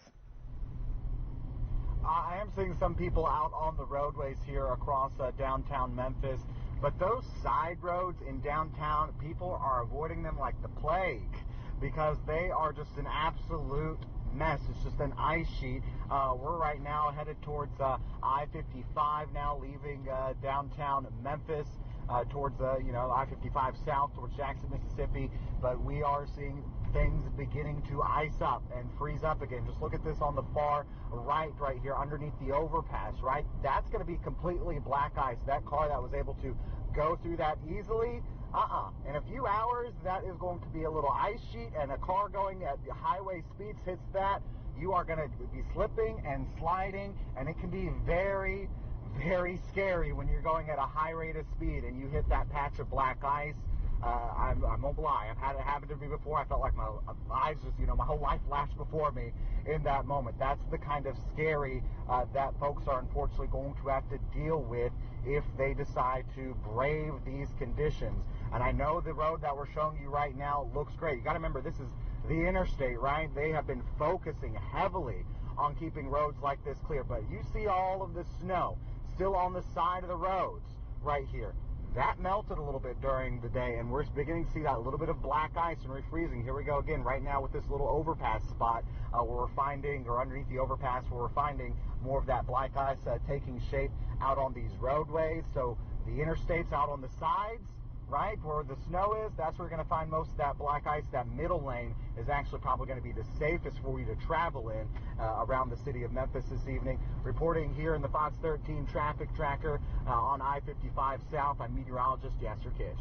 I am seeing some people out on the roadways here across downtown Memphis, but those side roads in downtown, people are avoiding them like the plague because they are just an absolute mess. It's just an ice sheet. We're right now headed towards I-55 now, leaving downtown Memphis towards I-55 south towards Jackson, Mississippi, but we are seeing things beginning to ice up and freeze up again. Just look at this on the far right here underneath the overpass, right? That's going to be completely black ice. That car that was able to go through that easily, in a few hours, that is going to be a little ice sheet, and a car going at the highway speeds hits that, you are going to be slipping and sliding, and it can be very, very scary when you're going at a high rate of speed and you hit that patch of black ice. I won't lie. I've had it happen to me before. I felt like my eyes just, my whole life flashed before me in that moment. That's the kind of scary that folks are unfortunately going to have to deal with if they decide to brave these conditions. And I know the road that we're showing you right now looks great. You got to remember, this is the interstate, right? They have been focusing heavily on keeping roads like this clear. But you see all of the snow still on the side of the roads right here. That melted a little bit during the day, and we're beginning to see that little bit of black ice and refreezing. Here we go again right now with this little overpass spot where we're finding, or underneath the overpass, where we're finding more of that black ice taking shape out on these roadways. So the interstates out on the sides, right, where the snow is, that's where we're going to find most of that black ice. That middle lane is actually probably going to be the safest for you to travel in around the city of Memphis this evening. Reporting here in the Fox 13 traffic tracker on I-55 South, I'm meteorologist Yasser Kish.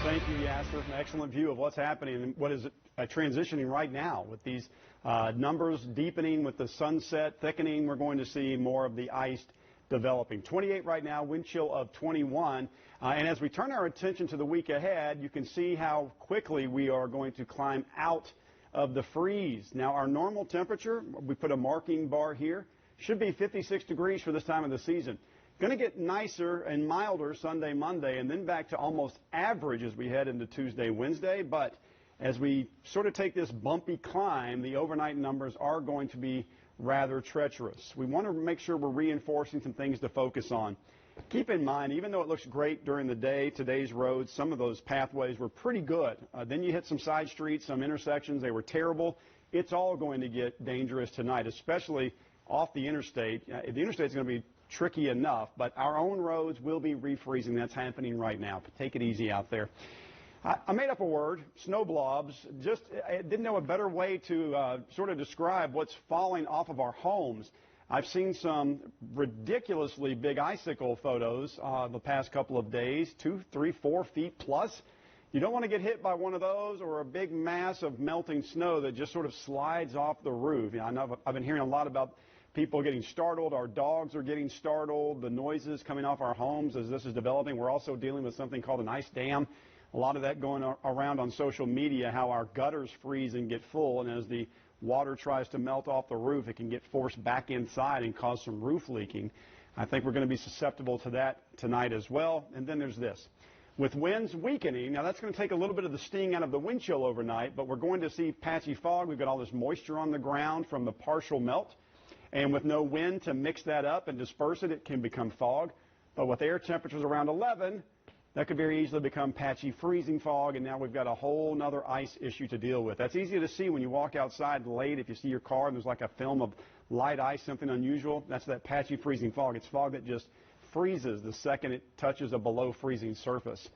Thank you, Yasser. An excellent view of what's happening and what is transitioning right now with these numbers deepening with the sunset thickening. We're going to see more of the ice developing. 28 right now, wind chill of 21. And as we turn our attention to the week ahead, you can see how quickly we are going to climb out of the freeze. Now, our normal temperature, we put a marking bar here, should be 56 degrees for this time of the season. Going to get nicer and milder Sunday, Monday, and then back to almost average as we head into Tuesday, Wednesday. But as we sort of take this bumpy climb, the overnight numbers are going to be rather treacherous. We want to make sure we're reinforcing some things to focus on. Keep in mind, even though it looks great during the day, today's roads, some of those pathways were pretty good. Then you hit some side streets, some intersections, they were terrible. It's all going to get dangerous tonight, especially off the interstate. The interstate's going to be tricky enough, but our own roads will be refreezing. That's happening right now. Take it easy out there. I made up a word, snow blobs. I didn't know a better way to sort of describe what's falling off of our homes. I've seen some ridiculously big icicle photos the past couple of days, 2, 3, 4 feet plus. You don't want to get hit by one of those or a big mass of melting snow that just sort of slides off the roof. I know I've been hearing a lot about people getting startled. Our dogs are getting startled. The noises coming off our homes as this is developing. We're also dealing with something called an ice dam. A lot of that going around on social media, how our gutters freeze and get full, and as the water tries to melt off the roof, it can get forced back inside and cause some roof leaking. I think we're going to be susceptible to that tonight as well. And then there's this. With winds weakening, now that's going to take a little bit of the sting out of the wind chill overnight, but we're going to see patchy fog. We've got all this moisture on the ground from the partial melt. And with no wind to mix that up and disperse it, it can become fog. But with air temperatures around 11, that could very easily become patchy freezing fog, and now we've got a whole nother ice issue to deal with. That's easy to see when you walk outside late. If you see your car and there's like a film of light ice, something unusual, that's that patchy freezing fog. It's fog that just freezes the second it touches a below freezing surface.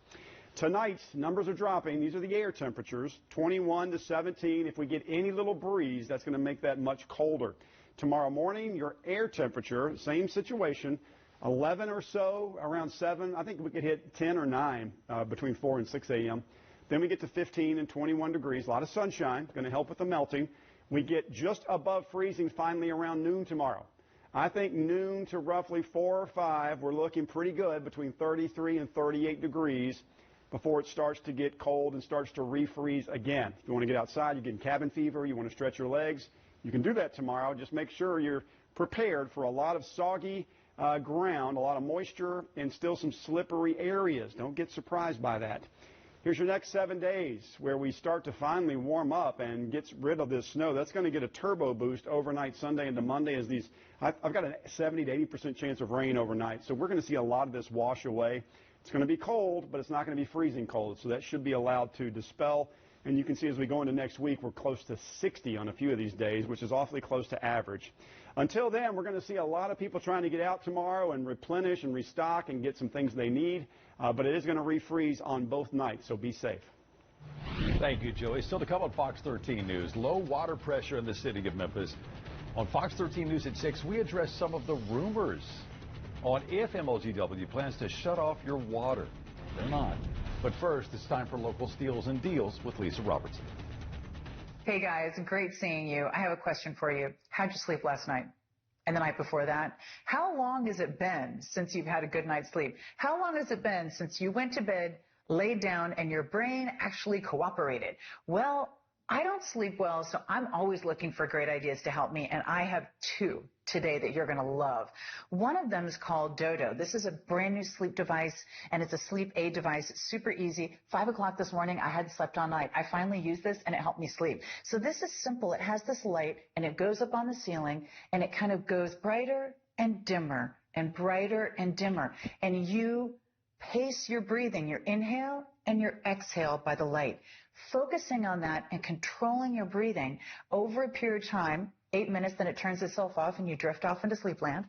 Tonight, numbers are dropping. These are the air temperatures, 21 to 17. If we get any little breeze, that's going to make that much colder. Tomorrow morning, your air temperature, same situation, 11 or so, around 7. I think we could hit 10 or 9 between 4 and 6 a.m. Then we get to 15 and 21 degrees. A lot of sunshine, going to help with the melting. We get just above freezing finally around noon tomorrow. I think noon to roughly 4 or 5, we're looking pretty good, between 33 and 38 degrees before it starts to get cold and starts to refreeze again. If you want to get outside, you're getting cabin fever, you want to stretch your legs, you can do that tomorrow. Just make sure you're prepared for a lot of soggy ground, a lot of moisture, and still some slippery areas. Don't get surprised by that. Here's your next 7 days where we start to finally warm up and get rid of this snow. That's going to get a turbo boost overnight Sunday into Monday as these, I've got a 70 to 80% chance of rain overnight. So we're going to see a lot of this wash away. It's going to be cold, but it's not going to be freezing cold. So that should be allowed to dispel. And you can see as we go into next week, we're close to 60 on a few of these days, which is awfully close to average. Until then, we're going to see a lot of people trying to get out tomorrow and replenish and restock and get some things they need. But it is going to refreeze on both nights, so be safe. Thank you, Joey. Still to come on Fox 13 News, low water pressure in the city of Memphis. On Fox 13 News at 6, we address some of the rumors on if MLGW plans to shut off your water. They're not. But first, it's time for local steals and deals with Lisa Robertson. Hey guys, great seeing you. I have a question for you. How'd you sleep last night? and the night before that? How long has it been since you've had a good night's sleep? How long has it been since you went to bed, laid down, and your brain actually cooperated? Well, I don't sleep well, so I'm always looking for great ideas to help me, and I have two today that you're going to love. One of them is called Dodo. This is a brand new sleep device, and it's a sleep aid device. It's super easy. 5 o'clock this morning, I hadn't slept all night. I finally used this, and it helped me sleep. So this is simple. It has this light, and it goes up on the ceiling, and it kind of goes brighter and dimmer and brighter and dimmer, and you pace your breathing, your inhale and your exhale by the light. Focusing on that and controlling your breathing over a period of time, 8 minutes, then it turns itself off and you drift off into sleep land,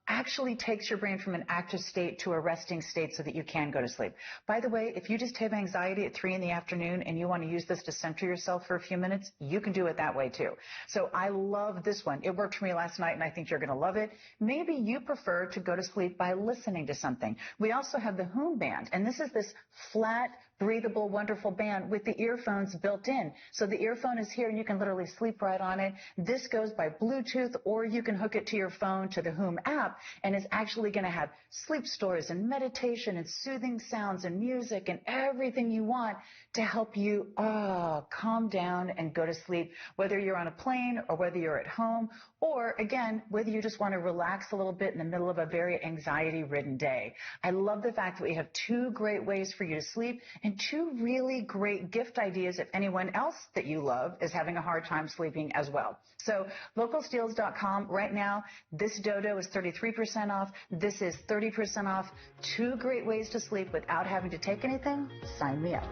actually takes your brain from an active state to a resting state so that you can go to sleep. By the way, if you just have anxiety at 3 in the afternoon and you want to use this to center yourself for a few minutes, you can do it that way too. So I love this one. It worked for me last night and I think you're going to love it. Maybe you prefer to go to sleep by listening to something. We also have the Hoom Band, and this is this flat, breathable, wonderful band with the earphones built in. So the earphone is here and you can literally sleep right on it. This goes by Bluetooth, or you can hook it to your phone to the Hoom app, and it's actually going to have sleep stories and meditation and soothing sounds and music and everything you want to help you calm down and go to sleep, whether you're on a plane or whether you're at home, or again, whether you just want to relax a little bit in the middle of a very anxiety-ridden day. I love the fact that we have two great ways for you to sleep and two really great gift ideas if anyone else that you love is having a hard time sleeping as well. So localsteals.com right now, this Dodo is 33% off. This is 30% off. Two great ways to sleep without having to take anything. Sign me up.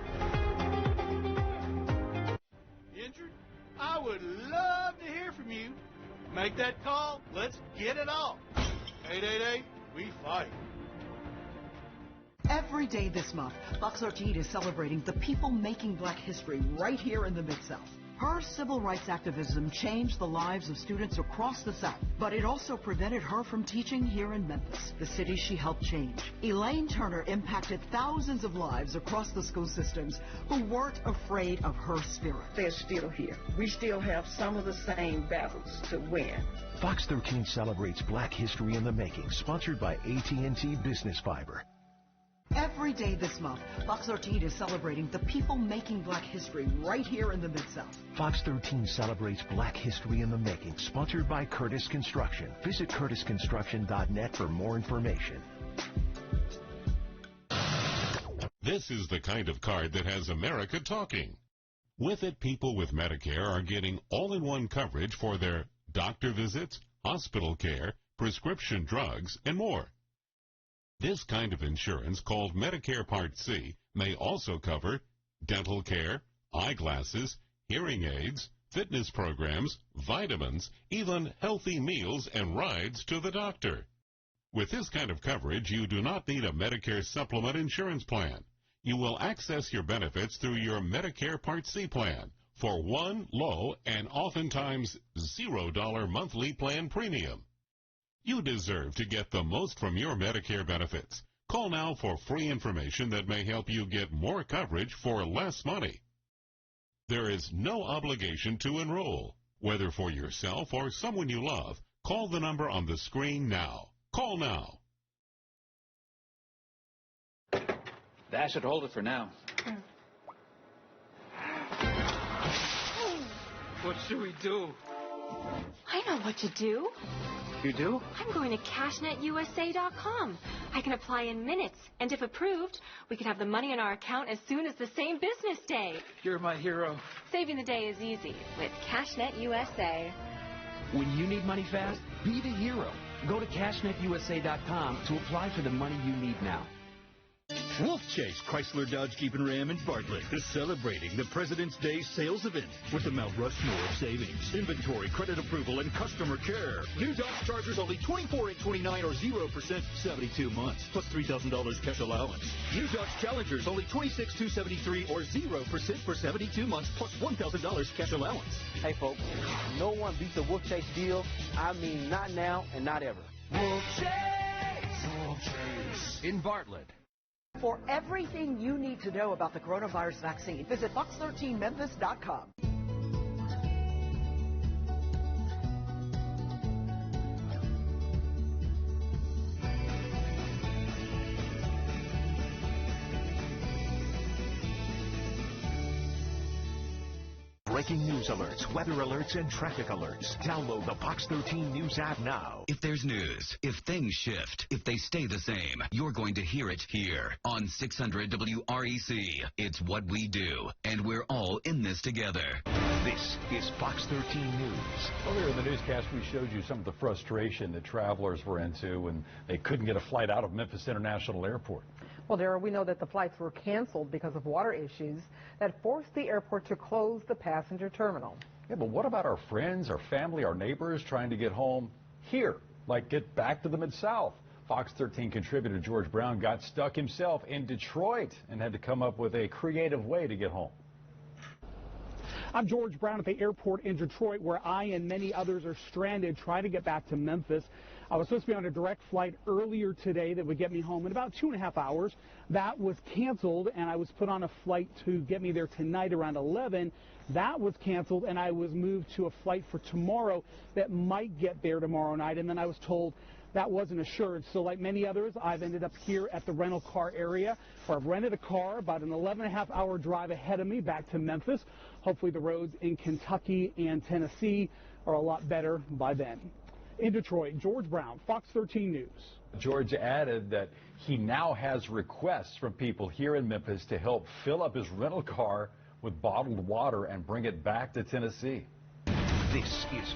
Injured? I would love to hear from you. Make that call. Let's get it on. 888, we fight. Every day this month, Fox 13 is celebrating the people making Black history right here in the Mid-South. Her civil rights activism changed the lives of students across the South, but it also prevented her from teaching here in Memphis, the city she helped change. Elaine Turner impacted thousands of lives across the school systems who weren't afraid of her spirit. They're still here. We still have some of the same battles to win. Fox 13 celebrates Black history in the making, sponsored by AT&T Business Fiber. Every day this month, Fox 13 is celebrating the people making Black history right here in the Mid-South. Fox 13 celebrates Black history in the making, sponsored by Curtis Construction. Visit curtisconstruction.net for more information. This is the kind of card that has America talking. With it, people with Medicare are getting all-in-one coverage for their doctor visits, hospital care, prescription drugs, and more. This kind of insurance, called Medicare Part C, may also cover dental care, eyeglasses, hearing aids, fitness programs, vitamins, even healthy meals and rides to the doctor. With this kind of coverage, you do not need a Medicare supplement insurance plan. You will access your benefits through your Medicare Part C plan for one low and oftentimes $0 monthly plan premium. You deserve to get the most from your Medicare benefits. Call now for free information that may help you get more coverage for less money. There is no obligation to enroll. Whether for yourself or someone you love, call the number on the screen now. Call now. That should hold it for now. What should we do? I know what to do. You do? I'm going to CashNetUSA.com. I can apply in minutes, and if approved, we can have the money in our account as soon as the same business day. You're my hero. Saving the day is easy with CashNet USA. When you need money fast, be the hero. Go to CashNetUSA.com to apply for the money you need now. Wolf Chase Chrysler Dodge Jeep and Ram in Bartlett is celebrating the President's Day sales event with the Mount Rushmore of savings, inventory, credit approval, and customer care. New Dodge Chargers only $24,829 or 0% 72 months, plus $3,000 cash allowance. New Dodge Challengers only $26,273 or 0% for 72 months, plus $1,000 cash allowance. Hey folks, no one beats the Wolf Chase deal. I mean, not now and not ever. Wolf Chase! Wolf Chase. In Bartlett. For everything you need to know about the coronavirus vaccine, visit fox13memphis.com. breaking news alerts, weather alerts, and traffic alerts. Download the Fox 13 News app now. If there's news, if things shift, if they stay the same, you're going to hear it here on 600 WREC. It's what we do, and we're all in this together. This is Fox 13 News. Earlier in the newscast, we showed you some of the frustration that travelers were into when they couldn't get a flight out of Memphis International Airport. Well, Darrell, we know that the flights were canceled because of water issues that forced the airport to close the passenger terminal. Yeah, but what about our friends, our family, our neighbors trying to get home here, like get back to the Mid-South? Fox 13 contributor George Brown got stuck himself in Detroit and had to come up with a creative way to get home. I'm George Brown at the airport in Detroit, where I and many others are stranded trying to get back to Memphis. I was supposed to be on a direct flight earlier today that would get me home in about 2.5 hours. That was canceled, and I was put on a flight to get me there tonight around 11. That was canceled, and I was moved to a flight for tomorrow that might get there tomorrow night, and then I was told that wasn't assured. So like many others, I've ended up here at the rental car area, where I've rented a car about an 11.5-hour drive ahead of me back to Memphis. Hopefully the roads in Kentucky and Tennessee are a lot better by then. In Detroit, George Brown, Fox 13 News. George added that he now has requests from people here in Memphis to help fill up his rental car with bottled water and bring it back to Tennessee. This is